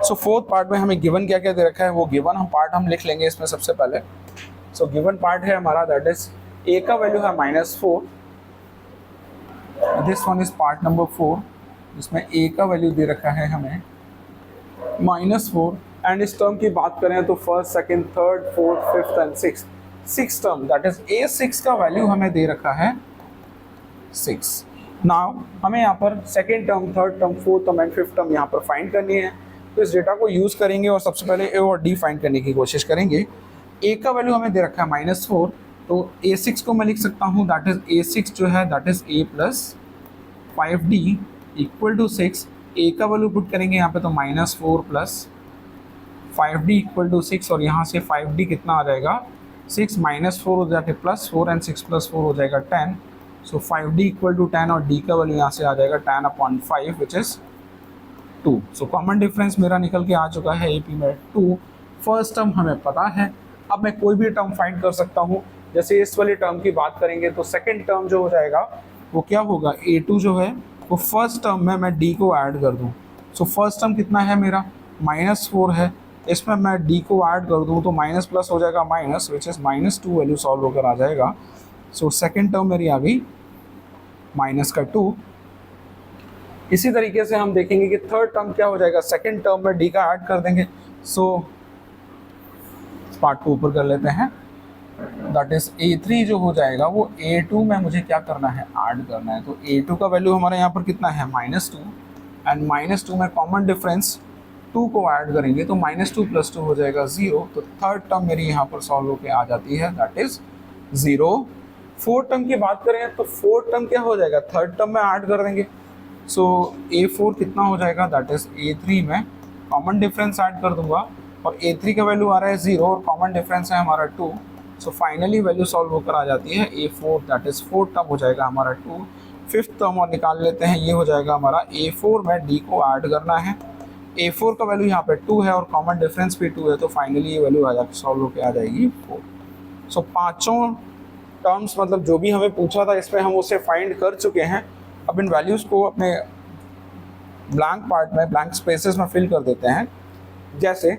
सो फोर्थ पार्ट में हमें गिवन क्या क्या दे रखा है वो गिवन हम पार्ट हम लिख लेंगे इसमें सबसे पहले। सो गिवन पार्ट है हमारा दैट इज a का वैल्यू है -4, this one is part number 4 जिसमें a का वैल्यू दे रखा है हमें -4, एंड इस टर्म की बात करें तो first second third fourth fifth and six term that is a6 का वैल्यू हमें दे रखा है 6। नाउ हमें यहाँ पर second term third term fourth term and fifth term यहाँ पर फाइंड करनी है, तो इस डेटा को यूज़ करेंगे और सबसे पहले ए और डी फाइंड करने की कोशिश करेंगे। ए का वैल्यू हमें दे रखा है -4, तो a6 को मैं लिख सकता हूँ दैट इज a6 जो है that is a plus 5d equal to 6। a का वैल्यू पुट करेंगे यहाँ पे तो -4 प्लस 5d इक्वल टू 6, और यहाँ से 5d कितना आ जाएगा 6 -4 हो जाके +4 एंड 6 + 4 हो जाएगा 10। सो 5d इक्वल टू 10 और d का वैल्यू यहाँ से आ जाएगा 10/5 which is 2। So common difference मेरा निकल के आ चुका है AP में 2। फर्स्ट टर्म हमें पता है, अब मैं कोई भी टर्म फाइंड कर सकता हूँ। जैसे इस वाली टर्म की बात करेंगे तो सेकंड टर्म जो हो जाएगा वो क्या होगा, a2 जो है वो फर्स्ट टर्म में मैं d को ऐड कर दूँ। सो फर्स्ट टर्म कितना है मेरा -4 है, इसमें मैं d को ऐड कर दूँ तो माइनस प्लस हो जाएगा minus which is -2 value solve होकर आ जाएगा। सो सेकेंड टर्म मेरी आ गई -2। इसी तरीके से हम देखेंगे कि थर्ड टर्म क्या हो जाएगा, सेकेंड टर्म में d का ऐड कर देंगे। सो पार्ट को ऊपर कर लेते हैं, दैट इज a3 जो हो जाएगा वो a2 में मुझे क्या करना है ऐड करना है। तो a2 का वैल्यू हमारे यहाँ पर कितना है -2, एंड -2 में कॉमन डिफरेंस टू को ऐड करेंगे तो -2 + 2 हो जाएगा 0। तो थर्ड टर्म मेरी यहाँ पर सॉल्व होके आ जाती है, दैट इज 0। फोर्थ टर्म की बात करें तो फोर्थ टर्म क्या हो जाएगा, थर्ड टर्म में ऐड कर देंगे। सो A4 कितना हो जाएगा, दैट इज A3 में कॉमन डिफरेंस ऐड कर दूंगा और A3 का वैल्यू आ रहा है 0 और कॉमन डिफरेंस है हमारा 2। सो फाइनली वैल्यू सॉल्व होकर आ जाती है A4, that is fourth term हो जाएगा हमारा 2। फिफ्थ टर्म और निकाल लेते हैं, ये हो जाएगा हमारा A4 में D को ऐड करना है। A4 का वैल्यू यहाँ पे 2 है और कॉमन डिफरेंस भी 2 है, तो फाइनली ये वैल्यू आ जाकर सॉल्व होकर आ जाएगी 4। सो पाँचों टर्म्स मतलब जो भी हमें पूछा था इसमें हम उसे फाइंड कर चुके हैं। अब इन वैल्यूज़ को अपने ब्लैंक पार्ट में, ब्लैंक स्पेसेस में फिल कर देते हैं। जैसे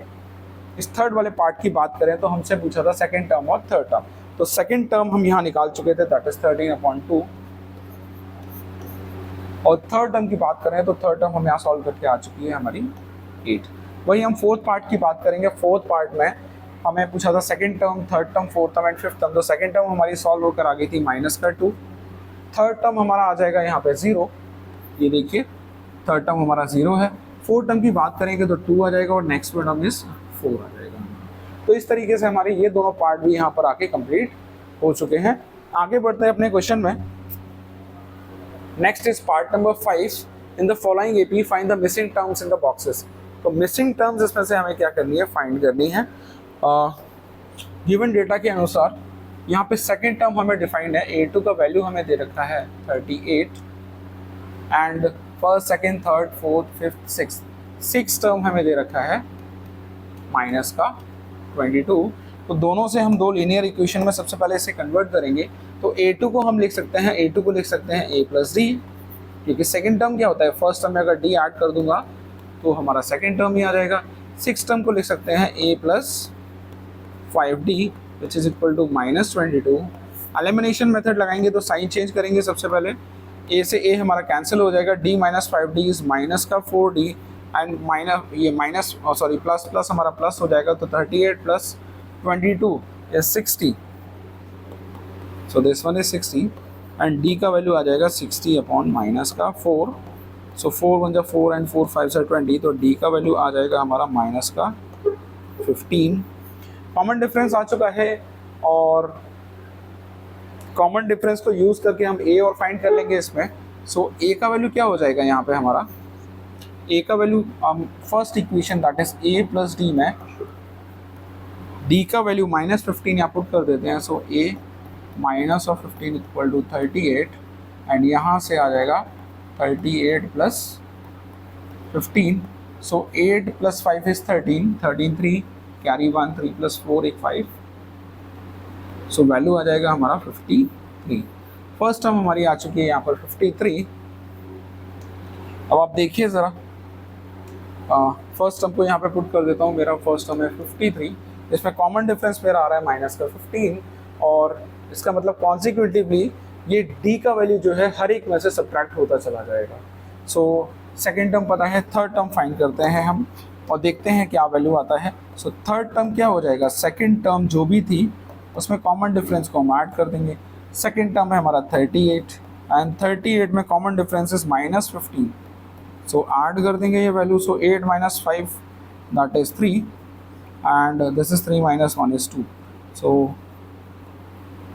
इस थर्ड वाले पार्ट की बात करें तो हमसे पूछा था सेकंड टर्म और थर्ड टर्म, तो सेकंड टर्म हम यहाँ निकाल चुके थे, दैट इज 13/2। और थर्ड टर्म की बात करें तो थर्ड टर्म हम यहाँ सॉल्व करके आ चुकी है हमारी 8। वही हम फोर्थ पार्ट की बात करेंगे। फोर्थ पार्ट में हमें पूछा था second term, third term, fourth term and fifth term. तो सेकंड टर्म हमारी सॉल्व होकर आ गई थी -2। थर्ड टर्म हमारा आ जाएगा यहाँ पे 0, ये देखिए थर्ड टर्म हमारा 0 है। फोर्थ टर्म की बात करेंगे तो 2 आ जाएगा और नेक्स्ट टर्म इज 4 आ जाएगा। तो इस तरीके से हमारे ये दोनों पार्ट भी यहाँ पर आके कंप्लीट हो चुके हैं। आगे बढ़ते हैं अपने क्वेश्चन में। Next is part number 5। In the following AP find the missing terms in the boxes. तो मिसिंग टर्म्स इसमें से हमें क्या करनी है, फाइंड करनी है। गिवन डेटा के अनुसार यहाँ पे सेकेंड टर्म हमें डिफाइंड है, A2 का वैल्यू हमें दे रखा है 38 and first, second, third, fourth, fifth, six term हमें दे रखा है माइनस का 22। तो दोनों से हम दो लीनियर इक्वेशन में सबसे पहले इसे कन्वर्ट करेंगे। तो A2 को हम लिख सकते हैं, A2 को लिख सकते हैं A + D, क्योंकि सेकेंड टर्म क्या होता है, फर्स्ट टर्म में अगर D ऐड कर दूंगा तो हमारा सेकेंड टर्म ही आ जाएगा। सिक्स टर्म को लिख सकते हैं A + 5D which is equal to -22। Elimination method लगाएंगे तो साइन चेंज करेंगे। सबसे पहले A से A हमारा कैंसिल हो जाएगा, D - 5D इज माइनस का 4D एंड प्लस प्लस हमारा प्लस हो जाएगा, तो 38 + 22 is 60। So this one is 60 and D का वैल्यू आ जाएगा 60/-4। सो 4 × 4 एंड 4 × 5 = 20, तो D का वैल्यू आ जाएगा हमारा -15। कॉमन डिफरेंस आ चुका है और कॉमन डिफरेंस को यूज़ करके हम A और फाइंड कर लेंगे इसमें। सो A का वैल्यू क्या हो जाएगा यहाँ पे हमारा, A का value first equation that is A + D में D का वैल्यू -15 यहाँ पुट कर देते हैं। सो A - 15 = 38 एंड यहाँ से आ जाएगा 38 + 15। सो 8 + 5 इज 13, 3 कैरी 1, 3 + 4 एक 5। सो वैल्यू आ जाएगा हमारा 53। फर्स्ट टर्म हमारी आ चुकी है यहाँ पर 53। अब आप देखिए ज़रा, फर्स्ट टर्म को यहाँ पे पुट कर देता हूँ। मेरा फर्स्ट टर्म है 53, इसमें कॉमन डिफरेंस मेरा आ रहा है -15 और इसका मतलब कॉन्सिक्यूटिवली ये D का वैल्यू जो है हर एक में से सब्ट्रैक्ट होता चला जाएगा। सो सेकेंड टर्म पता है, थर्ड टर्म फाइंड करते हैं हम और देखते हैं क्या वैल्यू आता है। सो थर्ड टर्म क्या हो जाएगा, सेकेंड टर्म जो भी थी उसमें कॉमन डिफरेंस को हम ऐड कर देंगे। सेकेंड टर्म है हमारा 38 एंड 38 में common difference is -15। So add कर देंगे ये value. So 8 - 5 that is 3 and this is 3 - 1 is 2। So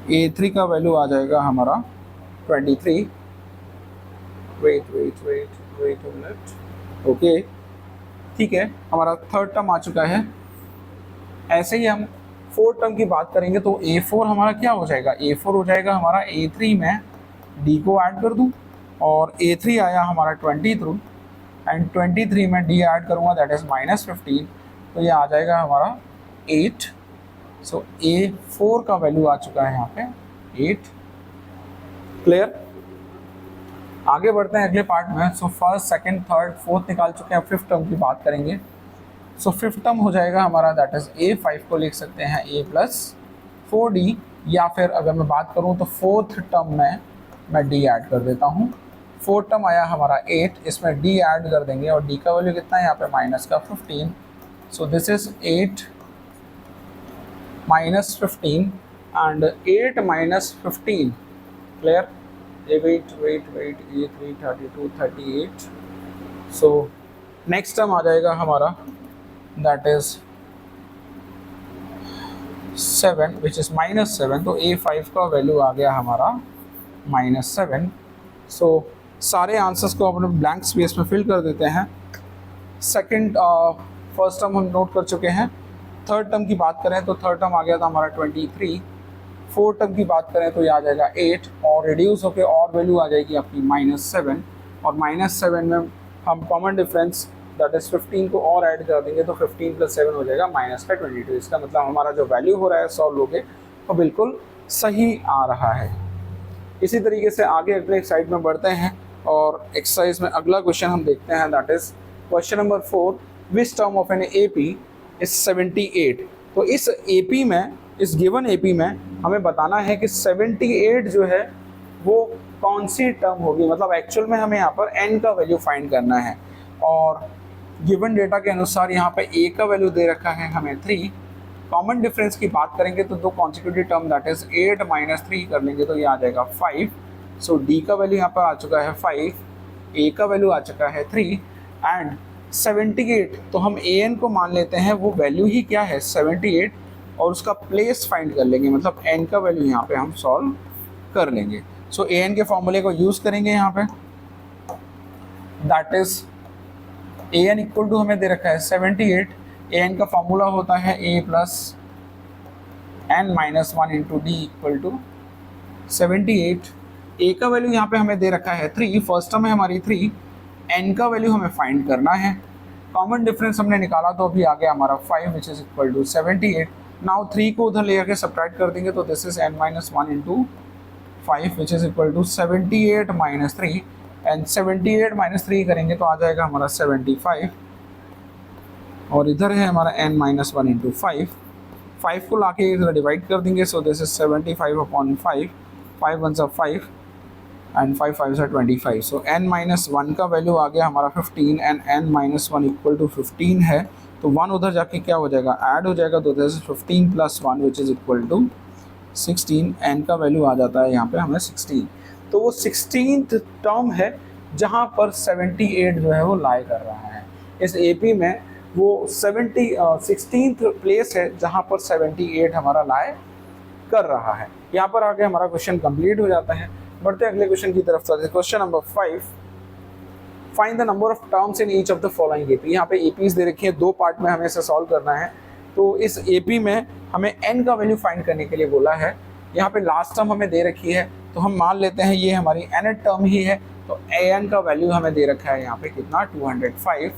A3 का वैल्यू आ जाएगा हमारा 23। वेट अ मिनट, ओके ठीक है, हमारा थर्ड टर्म आ चुका है। ऐसे ही हम फोर्थ टर्म की बात करेंगे तो A4 हमारा क्या हो जाएगा, A4 हो जाएगा हमारा A3 में D को ऐड कर दूं और A3 आया हमारा 23 एंड 23 में D ऐड करूंगा दैट इज -15, तो ये आ जाएगा हमारा 8। सो A4 का वैल्यू आ चुका है यहाँ पे 8। क्लियर, आगे बढ़ते हैं अगले पार्ट में। So first, second, third, fourth निकाल चुके हैं, फिफ्थ टर्म की बात करेंगे। सो फिफ्थ टर्म हो जाएगा हमारा दैट इज A5 को लिख सकते हैं A + 4D, या फिर अगर मैं बात करूँ तो फोर्थ टर्म में मैं D ऐड कर देता हूँ। फोर्थ टर्म आया हमारा 8, इसमें D ऐड कर देंगे और D का वैल्यू कितना है यहाँ पे -15। So this is 8 - 15 and 8 - 15 clear. wait A3 32 38। So next term आ जाएगा हमारा दैट इज 7 विच इज़ -7, तो A5 का वैल्यू आ गया हमारा -7। सो सारे आंसर्स को अपने ब्लैंक स्पेस में फिल कर देते हैं। सेकंड फर्स्ट टर्म हम नोट कर चुके हैं। थर्ड टर्म की बात करें तो थर्ड टर्म आ गया था हमारा 23। फोर्थ टर्म की बात करें तो ये आ जाएगा 8 और रिड्यूस होकर और वैल्यू आ जाएगी आपकी -7, और -7 में हम कॉमन डिफरेंस दैट इज़ 15 को और ऐड कर देंगे तो 15 + 7 हो जाएगा -22। इसका मतलब हमारा जो वैल्यू हो रहा है सॉल्व होके वो बिल्कुल सही आ रहा है। इसी तरीके से आगे अगले साइड में बढ़ते हैं और एक्सरसाइज में अगला क्वेश्चन हम देखते हैं that is question number 4, which term of an AP is 78। तो इस AP में, इस गिवन AP में हमें बताना है कि 78 जो है वो कौन सी टर्म होगी, मतलब एक्चुअल में हमें यहाँ पर n का वैल्यू फाइंड करना है। और गिवन डेटा के अनुसार यहाँ पे a का वैल्यू दे रखा है हमें 3। कॉमन डिफरेंस की बात करेंगे तो दो कॉन्सिक्यूटिव टर्म दैट इज 8 - 3 कर लेंगे तो ये आ जाएगा 5। सो d का वैल्यू यहाँ पर आ चुका है 5, a का वैल्यू आ चुका है 3 एंड 78। तो हम an को मान लेते हैं वो वैल्यू ही क्या है 78, और उसका प्लेस फाइंड कर लेंगे, मतलब n का वैल्यू यहाँ पे हम सॉल्व कर लेंगे। सो an के फॉर्मूले को यूज़ करेंगे यहाँ पे, that is an equal to हमें दे रखा है 78। an का फॉर्मूला होता है a + n - 1 × d equal to 78। a का वैल्यू यहाँ पे हमें दे रखा है 3, फर्स्ट टर्म है हमारी 3, n का वैल्यू हमें फाइंड करना है। कॉमन डिफरेंस हमने निकाला तो अभी आ गया हमारा 5 which is equal to 78। Now 3 को उधर ले जाके सब्ट्रैक्ट कर देंगे तो this is n - 1 × 5 which is equal to 78 - 3, and 78 - 3 करेंगे तो आ जाएगा हमारा 75, और इधर है हमारा n - 1 × 5। 5 को लाके इधर डिवाइड कर देंगे, सो this is 75/5, 5 1 5 and 5 5 25। So n - 1 का वैल्यू आ गया हमारा 15 एंड n - 1 इक्वल टू 15 है, तो 1 उधर जाके क्या हो जाएगा ऐड हो जाएगा, तो this is 15 + 1 which is equal to 16। n का वैल्यू आ जाता है यहाँ पे हमें 16। तो वो 16th टर्म है जहाँ पर 78 जो है वो लाई कर रहा है। इस AP में वो 16th प्लेस है जहाँ पर 78 हमारा लाई कर रहा है। यहाँ पर आके हमारा क्वेश्चन कंप्लीट हो जाता है। बढ़ते अगले क्वेश्चन की तरफ चलते हैं। Question number 5, find the number of terms in each of the following AP। यहाँ पे APs दे रखी है, दो पार्ट में हमें इसे सॉल्व करना है। तो इस AP में हमें n का वैल्यू फाइंड करने के लिए बोला है। यहाँ पे लास्ट टर्म हमें दे रखी है तो हम मान लेते हैं ये हमारी nth टर्म ही है, तो an का वैल्यू हमें दे रखा है यहाँ पे कितना 205।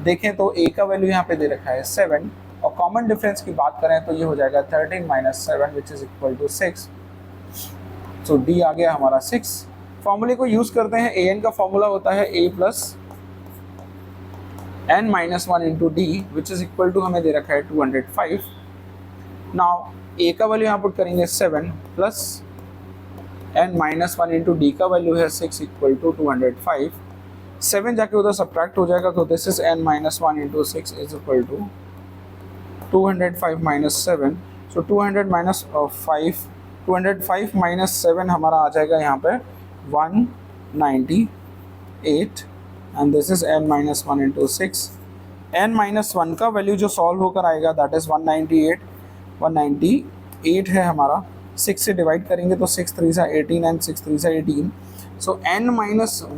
देखें तो a का वैल्यू यहाँ पे दे रखा है 7, और कॉमन डिफरेंस की बात करें तो ये हो जाएगा 13 - 7 which is equal to 6। So d आ गया हमारा 6। फॉर्मूले को यूज़ करते हैं। an का फॉर्मूला होता है a + n - 1 × d which is equal to हमें दे रखा है 205। नाउ a का वैल्यू यहाँ पुट करेंगे 7 + n - 1 × d का वैल्यू है 6 इक्वल टू 205। 7 जाके उधर सब्ट्रैक्ट हो जाएगा तो this is n - 1 × 6 is equal to 205 - 7। So 205 - 7 हमारा आ जाएगा यहाँ पे 198, and this is n - 1 × 6। n - 1 का वैल्यू जो सॉल्व होकर आएगा दैट इज 198 है हमारा। 6 से डिवाइड करेंगे तो 6 3 = 18 एंड 6 3 = 18। सो n -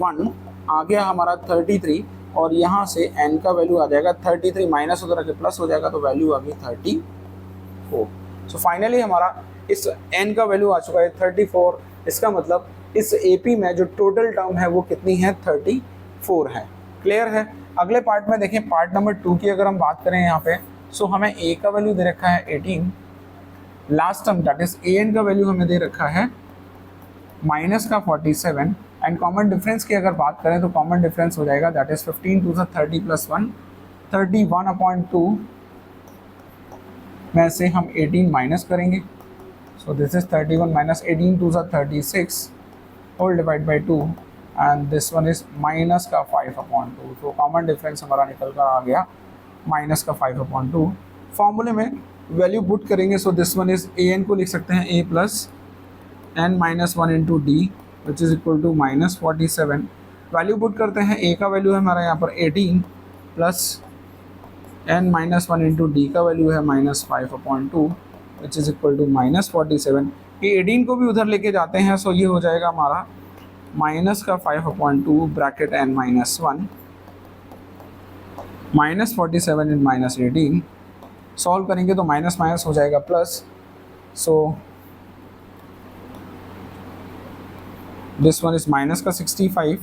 1 आ गया हमारा 33, और यहाँ से n का वैल्यू आ जाएगा 33 माइनस उधर आके प्लस हो जाएगा तो वैल्यू आ गई 34। सो फाइनली हमारा इस n का वैल्यू आ चुका है 34। इसका मतलब इस AP में जो टोटल टर्म है वो कितनी है 34 है। क्लियर है। अगले पार्ट में देखें, पार्ट नंबर 2 की अगर हम बात करें यहाँ पे, सो हमें a का वैल्यू दे रखा है 18, last term that is an का वैल्यू हमें दे रखा है माइनस का 47, एंड कॉमन डिफरेंस की अगर बात करें तो कॉमन डिफरेंस हो जाएगा दैट इज 15 2 30 + 1 31/2 में से हम 18 माइनस करेंगे। So this is 31 minus 18 2 36 whole divide by 2, and this one is minus का 5/2। तो कॉमन डिफरेंस हमारा निकल कर आ गया माइनस का 5/2। फॉर्मूले में वैल्यू पुट करेंगे, so this one is an को लिख सकते हैं a + n - 1 × d which is equal to -47, value put करते हैं, ए का वैल्यू है हमारा यहाँ पर 18 प्लस n-1 इंटू डी का वैल्यू है -5/2 विच इज़ इक्वल टू -47। ये 18 को भी उधर लेके जाते हैं, सो ये हो जाएगा हमारा माइनस का 5/2 ब्रैकेट n-1 -47 इन -18। सॉल्व करेंगे तो माइनस माइनस हो जाएगा plus, so this one is minus का 65।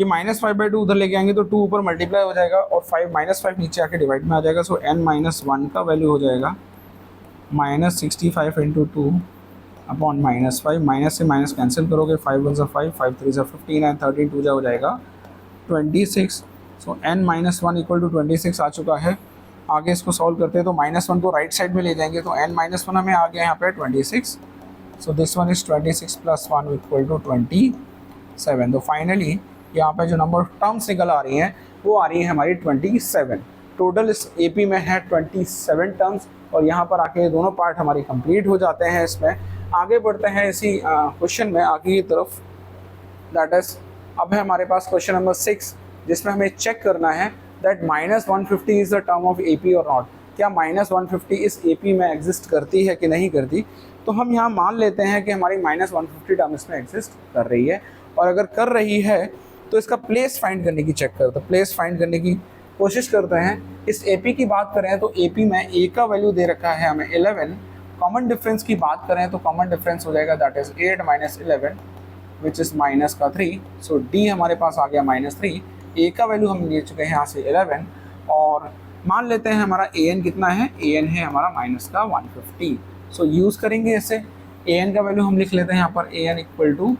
ये -5/2 उधर लेके आएंगे तो 2 ऊपर मल्टीप्लाई हो जाएगा और -5 नीचे आके डिवाइड में आ जाएगा। सो n-1 का वैल्यू हो जाएगा -65 इंटू 2 अपॉन -5। माइनस से माइनस कैंसिल करोगे, 5 1 5, 5 3 15 एंड 13 2 हो जाएगा 26। सो n-1 इक्वल टू 26 आ चुका है। आगे इसको सॉल्व करते हैं तो -1 को राइट साइड में ले जाएंगे तो n-1 हमें आ गया यहाँ पे 26। So this one is 26 plus 1 equal to 27। तो फाइनली यहाँ पे जो नंबर टर्म्स निकल आ रही हैं वो आ रही है हमारी 27। टोटल इस एपी में है 27 टर्म्स और यहाँ पर आके दोनों पार्ट हमारी कंप्लीट हो जाते हैं। इसमें आगे बढ़ते हैं इसी क्वेश्चन में आगे की तरफ, दैट इज अब है हमारे पास क्वेश्चन नंबर 6 जिसमें हमें चेक करना है that -150 is the term of AP और नॉट। क्या -150 इस एपी में एग्जिस्ट करती है कि नहीं करती। तो हम यहाँ मान लेते हैं कि हमारी -150 टर्म इसमें एग्जिस्ट कर रही है और अगर कर रही है तो इसका प्लेस फाइंड करने की चेक करते हैं, प्लेस फाइंड करने की कोशिश करते हैं। इस एपी की बात करें तो एपी में ए का वैल्यू दे रखा है हमें 11। कॉमन डिफरेंस की बात करें तो कॉमन डिफरेंस हो जाएगा that is 8 - 11 which is minus का 3। सो डी हमारे पास आ गया -3। ए का वैल्यू हम ले चुके हैं यहाँ से 11 और मान लेते हैं हमारा ए एन कितना है, ए एन है हमारा -150। सो यूज़ करेंगे इसे। ए एन का वैल्यू हम लिख लेते हैं यहाँ पर A N equal to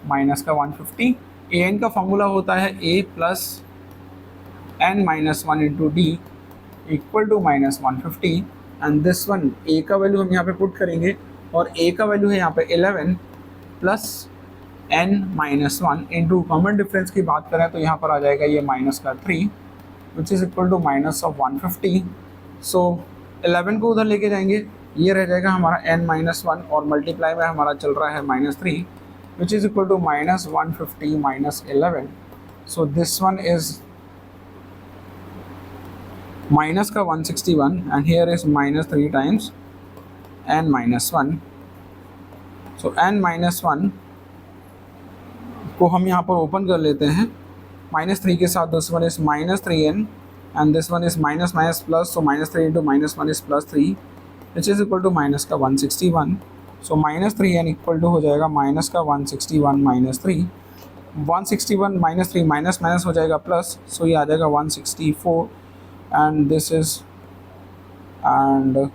-150। A N का फॉर्मूला होता है A plus n-1 into D equal to -150 and this one A का वैल्यू हम यहाँ पे पुट करेंगे और ए का वैल्यू है यहाँ पे 11 plus n-1 into common difference की बात करें तो यहाँ पर आ जाएगा ये -3 विच इज़ इक्वल टू -150। सो 11 को उधर लेके जाएंगे, ये रह जाएगा हमारा n-1 और मल्टीप्लाई में हमारा चल रहा है -3 which is equal to -150 - 11। So this one is minus का 161 and here is -3 times n-1। So n-1 को हम यहाँ पर ओपन कर लेते हैं -3 के साथ। This one is -3n and this one is minus plus, so -3 into -1 is +3 which is equal to minus का 161। सो -3n इक्वल टू हो जाएगा माइनस का 161 - 3। 161 - 3 माइनस हो जाएगा प्लस, सो ये आ जाएगा 164 and this is and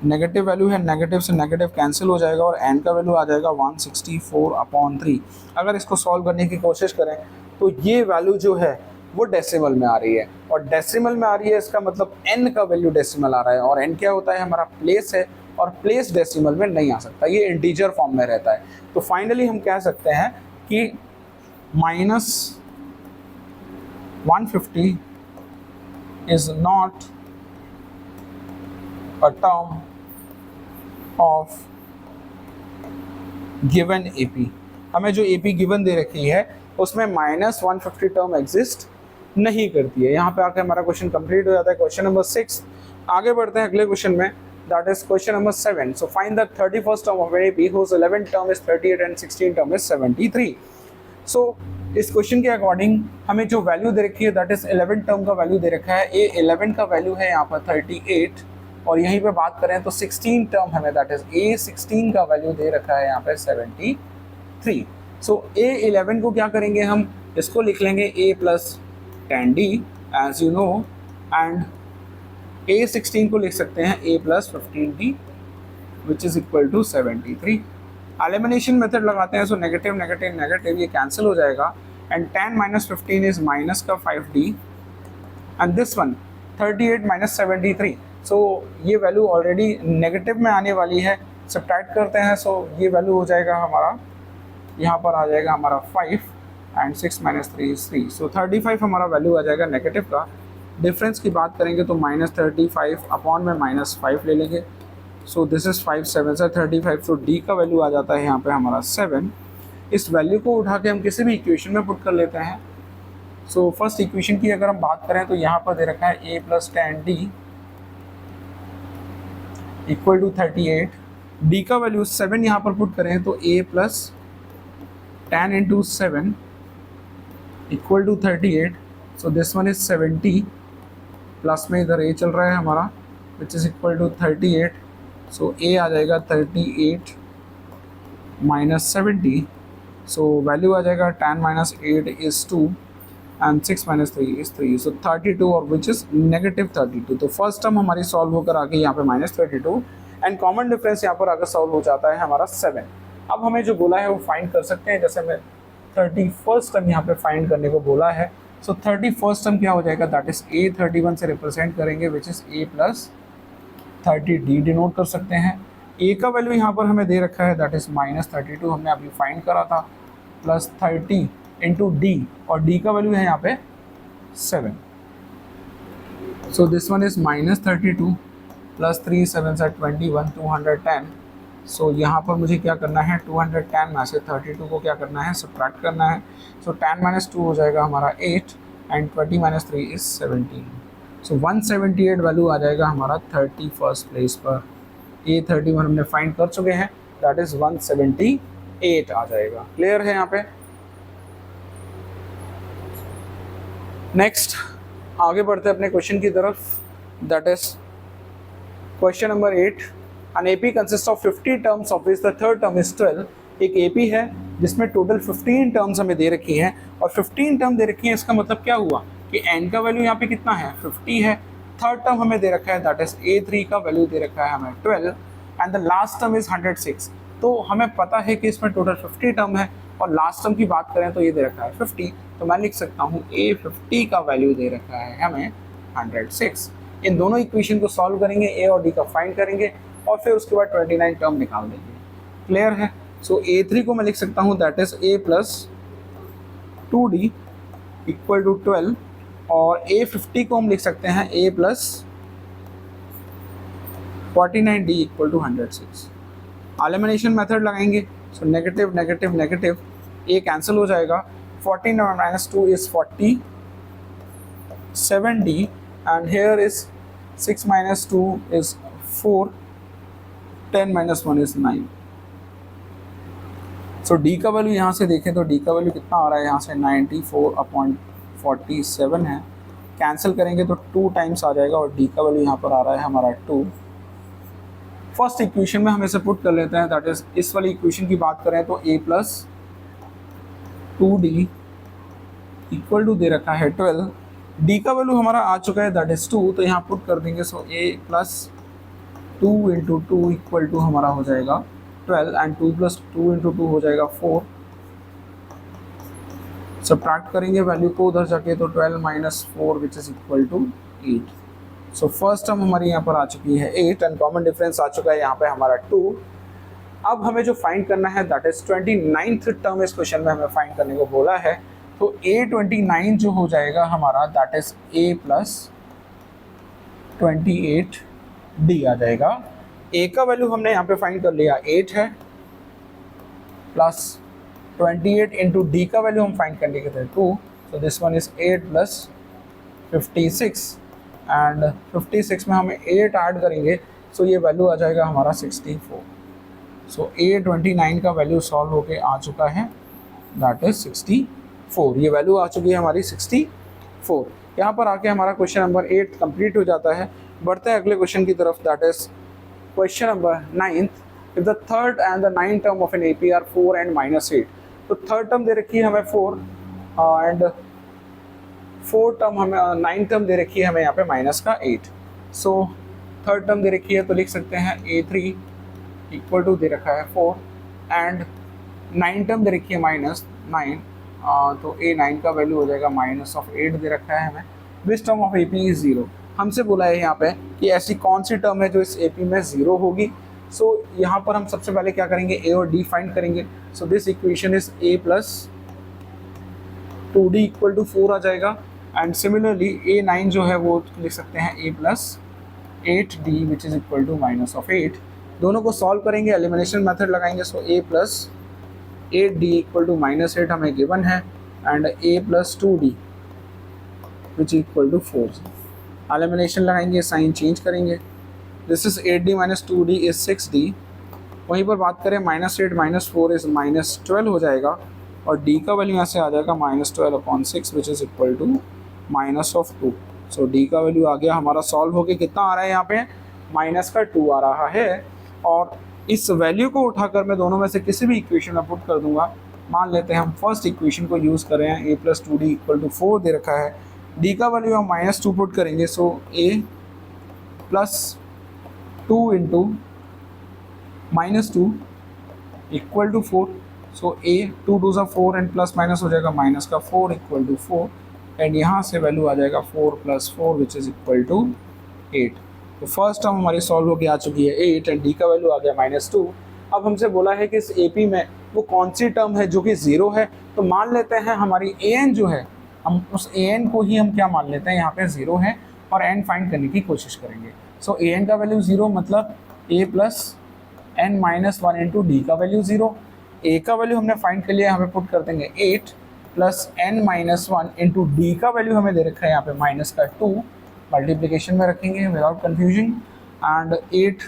negative value है, नेगेटिव से नेगेटिव कैंसिल हो जाएगा और n का वैल्यू आ जाएगा 164/3। अगर इसको सॉल्व करने की कोशिश करें तो ये वैल्यू जो है वो डेसिमल में आ रही है और डेसिमल में आ रही है इसका मतलब n का वैल्यू डेसिमल आ रहा है और n क्या होता है हमारा प्लेस है और प्लेस डेसिमल में नहीं आ सकता, ये इंटीजर फॉर्म में रहता है। तो फाइनली हम कह सकते हैं कि -150 is not a term of given AP. हमें जो एपी गिवन दे रखी है उसमें -150 टर्म एग्जिस्ट नहीं करती है। यहाँ पे आकर हमारा क्वेश्चन कंप्लीट हो जाता है, क्वेश्चन नंबर 6। आगे बढ़ते हैं अगले क्वेश्चन में, that is question number 7. So find the 31st term of an AP whose 11th term is 38 and 16th term is 73. So इस क्वेश्चन के अकॉर्डिंग हमें जो वैल्यू दे रखी है दैट इज 11 टर्म का वैल्यू दे रखा है। ए 11 का वैल्यू है यहाँ पर 38 और यहीं पे बात करें तो 16 टर्म हमें दैट इज ए 16 का वैल्यू दे रखा है यहाँ पे 73। सो ए 11 को क्या करेंगे हम, इसको लिख लेंगे a plus 10d as you know and A16 को लिख सकते हैं a plus 15d which is equal to 73। Elimination method लगाते हैं, सो नेगेटिव नेगेटिव नेगेटिव ये कैंसिल हो जाएगा एंड 10 - 15 इज माइनस का 5d एंड दिस वन 38 - 73। सो ये वैल्यू ऑलरेडी नेगेटिव में आने वाली है, सब्ट्रैक्ट करते हैं सो ये वैल्यू हो जाएगा हमारा यहाँ पर आ जाएगा हमारा 5 एंड 6 - 3 is 3। सो 35 हमारा वैल्यू आ जाएगा नेगेटिव का। डिफरेंस की बात करेंगे तो -35 अपॉन में -5 ले लेंगे, सो दिस इज़ 5 7 से 35। सो डी का वैल्यू आ जाता है यहाँ पे हमारा 7 इस वैल्यू को उठा के हम किसी भी इक्वेशन में पुट कर लेते हैं। सो फर्स्ट इक्वेशन की अगर हम बात करें तो यहाँ पर दे रखा है a plus ten d equal to 38। D का वैल्यू 7 यहाँ पर पुट करें तो a plus ten into 7 equal to 38। So this one is 70 plus में इधर a चल रहा है हमारा which is equal to 38। So a आ जाएगा 38 माइनस 70। सो वैल्यू आ जाएगा 10 minus 8 is 2 and 6 minus 3 is 3। So 32 और विच इज नेगेटिव 32। तो फर्स्ट टर्म हमारी सॉल्व होकर आके यहाँ पे माइनस 32 एंड कॉमन डिफरेंस यहाँ पर आकर सॉल्व हो जाता है हमारा 7। अब हमें जो बोला है वो फाइंड कर सकते हैं। जैसे मैं 31st टर्म यहाँ पे फाइंड करने को बोला है। सो 31st टर्म क्या हो जाएगा, दैट इज a 31 से रिप्रेजेंट करेंगे which is a plus 30 d denote कर सकते हैं। a का वैल्यू यहाँ पर हमें दे रखा है दैट इज माइनस 32 हमने अभी फाइंड करा था प्लस 30 इंटू डी और d का वैल्यू है यहाँ पे 7। सो this one is minus 32 plus 3 7 से 21 210। सो यहाँ पर मुझे क्या करना है 210 में से 32 को क्या करना है सब्ट्रैक्ट करना है। सो 10 माइनस 2 हो जाएगा हमारा 8 and 20 minus 3 is 17। So 178 value आ जाएगा हमारा 31st प्लेस पर। a 31 हमने फाइंड कर चुके हैं दैट इज 178 आ जाएगा। क्लियर है यहाँ पे। नेक्स्ट आगे बढ़ते हैं अपने क्वेश्चन की तरफ। That is question number 8। An AP consist of 50 terms of which the third term is 12। एक एपी है जिसमें टोटल 15 टर्म्स हमें दे रखी हैं और 15 टर्म दे रखी हैं। इसका मतलब क्या हुआ कि n का वैल्यू यहाँ पे कितना है 50 है। थर्ड टर्म हमें दे रखा है दैट इज a3 का वैल्यू दे रखा है हमें 12 and the last term is 106। तो हमें पता है कि इसमें टोटल 50 टर्म है और लास्ट टर्म की बात करें तो ये दे रखा है 50। तो मैं लिख सकता हूँ a50 का वैल्यू दे रखा है हमें 106। इन दोनों इक्वेशन को सॉल्व करेंगे, a और d का फाइंड करेंगे और फिर उसके बाद 29 टर्म निकाल देंगे। क्लियर है। सो a3 को मैं लिख सकता हूँ that is a plus 2d equal to 12 और a50 को हम लिख सकते हैं a plus 49d equal to 106। Elimination method लगाएंगे। So negative negative negative a cancel हो जाएगा। 49 minus 2 is 40 7d and here is 6 minus 2 is 4 10 minus 1 is 9। So d का वैल्यू यहाँ से देखें तो d का वैल्यू कितना आ रहा है यहाँ से 94/47 है। कैंसिल करेंगे तो 2 टाइम्स आ जाएगा और d का वैल्यू यहाँ पर आ रहा है हमारा 2। फर्स्ट इक्वेशन में हम इसे पुट कर लेते हैं दैट इज इस वाली इक्वेशन की बात करें तो a plus 2d equal to दे रखा है 12। d का वैल्यू हमारा आ चुका है दैट इज 2 तो यहाँ पुट कर देंगे। So a plus 2 into 2 equal to हमारा हो जाएगा 12 एंड 2 प्लस 2 इंटू 2 हो जाएगा 4। सब्ट्रैक्ट करेंगे वैल्यू को उधर जाके तो 12 minus 4 which is equal to 8। So first term हमारी यहाँ पर आ चुकी है 8 एंड कॉमन डिफरेंस आ चुका है यहाँ पे हमारा 2। अब हमें जो फाइंड करना है दैट इज 29th टर्म इस क्वेश्चन में हमें फाइंड करने को बोला है। तो a29 जो हो जाएगा हमारा that is a plus 28d आ जाएगा। a का वैल्यू हमने यहाँ पे फाइंड कर लिया 8 है प्लस 28 इंटू डी का वैल्यू हम फाइंड करने के थे 2। सो this one is 8 plus 56 and 56 में हम 8 ऐड करेंगे सो ये वैल्यू आ जाएगा हमारा 64। सो a29 का वैल्यू सॉल्व होके आ चुका है दैट इज 64। ये वैल्यू आ चुकी है हमारी 64। यहाँ पर आके हमारा क्वेश्चन नंबर 8 कंप्लीट हो जाता है। बढ़ते हैं अगले क्वेश्चन की तरफ that is question number 9th। If the third and the 9th term of an AP are 4 and -8। तो थर्ड टर्म दे रखी है हमें 4 एंड 4 टर्म हमें 9 टर्म दे रखी है हमें यहाँ पे माइनस का 8। सो थर्ड टर्म दे रखी है तो लिख सकते हैं a3 इक्वल टू दे रखा है 4 एंड 9 टर्म दे रखी है -9 तो a9 का वैल्यू हो जाएगा -8 दे रखा है हमें। विच टर्म ऑफ AP इज 0। हमसे बोला है यहाँ पे कि ऐसी कौन सी टर्म है जो इस AP में 0 होगी। सो यहाँ पर हम सबसे पहले क्या करेंगे a और d फाइंड करेंगे। So this equation is a plus 2d equal to 4 आ जाएगा एंड सिमिलरली a9 जो है वो लिख सकते हैं a plus 8d which is equal to -8। दोनों को सॉल्व करेंगे, एलिमिनेशन मेथड लगाएंगे। So a plus 8d equal to -8 हमें गिवन है and a plus 2d which equal to 4। Elimination लगाएंगे, साइन चेंज करेंगे। This is 8d minus 2d is 6d। वहीं पर बात करें -8 माइनस 4 इज -12 हो जाएगा और d का वैल्यू यहाँ से आ जाएगा -12/6 which is equal to -2। So d का वैल्यू आ गया हमारा, सॉल्व होके कितना आ रहा है यहाँ पे -2 आ रहा है। और इस वैल्यू को उठाकर मैं दोनों में से किसी भी इक्वेशन में पुट कर दूंगा। मान लेते हैं हम फर्स्ट इक्वेशन को यूज़ कर रहे हैं, a plus 2d equal to 4 दे रखा है, d का वैल्यू हम -2 पुट करेंगे। So a plus 2 into -2 equal to 4। So a 2 2 4 and plus minus हो जाएगा -4 इक्वल टू 4 एंड यहाँ से वैल्यू आ जाएगा 4 + 4 विच इज़ इक्वल टू 8। तो फर्स्ट टर्म हमारी सॉल्व होकर आ चुकी है 8 एंड d का वैल्यू आ गया -2। अब हमसे बोला है कि इस AP में वो कौन सी टर्म है जो कि 0 है। तो मान लेते हैं हमारी an जो है, हम उस an को ही हम क्या मान लेते हैं, यहाँ पे 0 है और n फाइंड करने की कोशिश करेंगे। सो an का वैल्यू 0 मतलब a plus n minus 1 into d का वैल्यू 0। a का वैल्यू हमने फाइंड कर लिया, यहाँ पे पुट कर देंगे 8 plus n minus 1 into d का वैल्यू हमें दे रखा है यहाँ पे -2, मल्टीप्लिकेशन में रखेंगे विदाउट कन्फ्यूजन एंड 8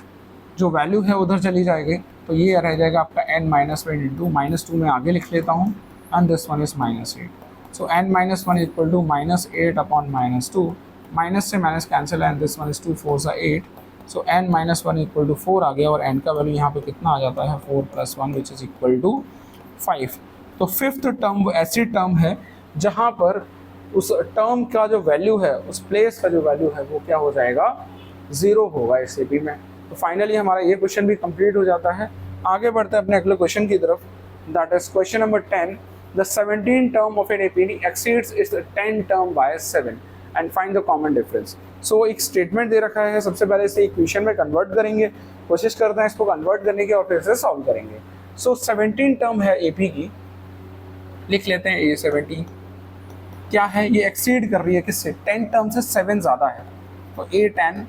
जो वैल्यू है उधर चली जाएगी। तो ये रह जाएगा आपका n माइनस 1 इंटू -2 में आगे लिख लेता हूँ and this one is -8। So n minus 1 equal to -8/-2, minus से minus cancel and this one is 2 4 सा 8। So n minus 1 equal to 4 आ गया और n का वैल्यू यहाँ पे कितना आ जाता है 4 + 1 विच इज़ इक्वल टू 5। तो फिफ्थ टर्म वो ऐसी टर्म है जहाँ पर उस टर्म का जो वैल्यू है, उस प्लेस का जो वैल्यू है वो क्या हो जाएगा 0 होगा इस AP में। तो फाइनली हमारा ये क्वेश्चन भी कंप्लीट हो जाता है। आगे बढ़ते हैं अपने अगले क्वेश्चन की तरफ, that is question number 10। The 17 term of an AP exceeds its 10 term by 7 and find the common difference. So एक स्टेटमेंट दे रखा है, सबसे पहले इसे इक्वेशन में कन्वर्ट करेंगे, कोशिश करते हैं इसको कन्वर्ट करने की और फिर से सॉल्व करेंगे। सो 17 टर्म है AP की, लिख लेते हैं ये 17 क्या है, ये एक्सीड कर रही है किससे, 10 टर्म से 7 ज़्यादा है। तो A10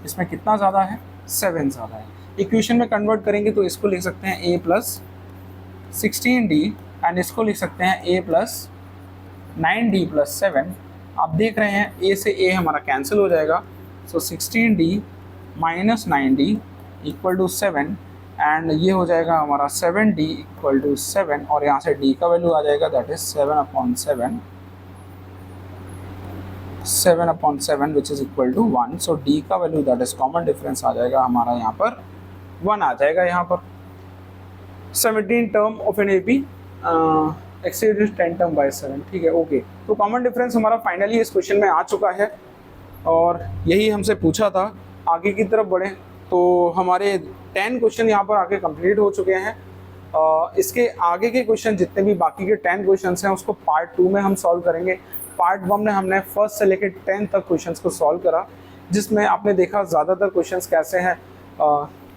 इसमें कितना ज़्यादा है, 7 ज़्यादा है। इक्वेशन में कन्वर्ट करेंगे तो इसको लिख सकते हैं a प्लस 16d एंड इसको लिख सकते हैं a प्लस 9d प्लस 7। आप देख रहे हैं a से a हमारा कैंसिल हो जाएगा। So 16d minus 9d equal to 7 and ये हो जाएगा हमारा 7d इक्वल टू 7 और यहाँ से d का वैल्यू आ जाएगा that is 7/7 which is equal to 1। So d का value that is common difference आ जाएगा हमारा यहाँ पर 1 आ जाएगा। यहाँ पर 17 term of an AP exceeds 10 term by 7, ठीक है ओके। तो कॉमन डिफरेंस हमारा फाइनली इस क्वेश्चन में आ चुका है और यही हमसे पूछा था। आगे की तरफ बढ़ें तो हमारे 10 क्वेश्चन यहाँ पर आगे कंप्लीट हो चुके हैं। इसके आगे के क्वेश्चन जितने भी बाकी के 10 क्वेश्चन हैं उसको पार्ट 2 में हम सॉल्व करेंगे। पार्ट 1 में हमने फर्स्ट से लेकर 10 तक क्वेश्चंस को सॉल्व करा, जिसमें आपने देखा ज़्यादातर क्वेश्चंस कैसे हैं,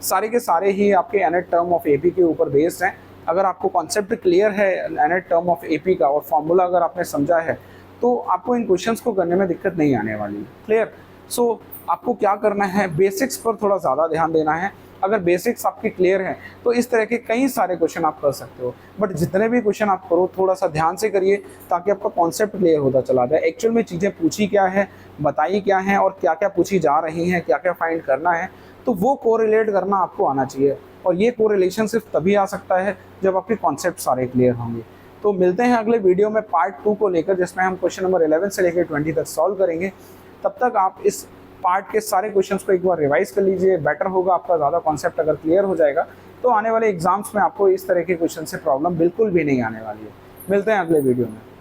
सारे के सारे ही आपके एनेट टर्म ऑफ AP के ऊपर बेस्ड हैं। अगर आपको कॉन्सेप्ट क्लियर है एनेट टर्म ऑफ AP का और फॉर्मूला अगर आपने समझा है तो आपको इन क्वेश्चंस को करने में दिक्कत नहीं आने वाली। क्लियर? सो आपको क्या करना है, बेसिक्स पर थोड़ा ज़्यादा ध्यान देना है। अगर बेसिक्स आपके क्लियर हैं तो इस तरह के कई सारे क्वेश्चन आप कर सकते हो, बट जितने भी क्वेश्चन आप करो थोड़ा सा ध्यान से करिए ताकि आपका कॉन्सेप्ट क्लियर होता चला जाए। एक्चुअल में चीज़ें पूछी क्या है, बताई क्या हैं और क्या क्या पूछी जा रही हैं, क्या क्या फाइंड करना है, तो वो कोरिलेट करना आपको आना चाहिए। और ये कोरिलेशन सिर्फ तभी आ सकता है जब आपके कॉन्सेप्ट सारे क्लियर होंगे। तो मिलते हैं अगले वीडियो में पार्ट 2 को लेकर, जिसमें हम क्वेश्चन नंबर 11 से लेकर 20 तक सॉल्व करेंगे। तब तक आप इस पार्ट के सारे क्वेश्चंस को एक बार रिवाइज कर लीजिए, बेटर होगा आपका। ज़्यादा कॉन्सेप्ट अगर क्लियर हो जाएगा तो आने वाले एग्जाम्स में आपको इस तरह के क्वेश्चन से प्रॉब्लम बिल्कुल भी नहीं आने वाली है। मिलते हैं अगले वीडियो में।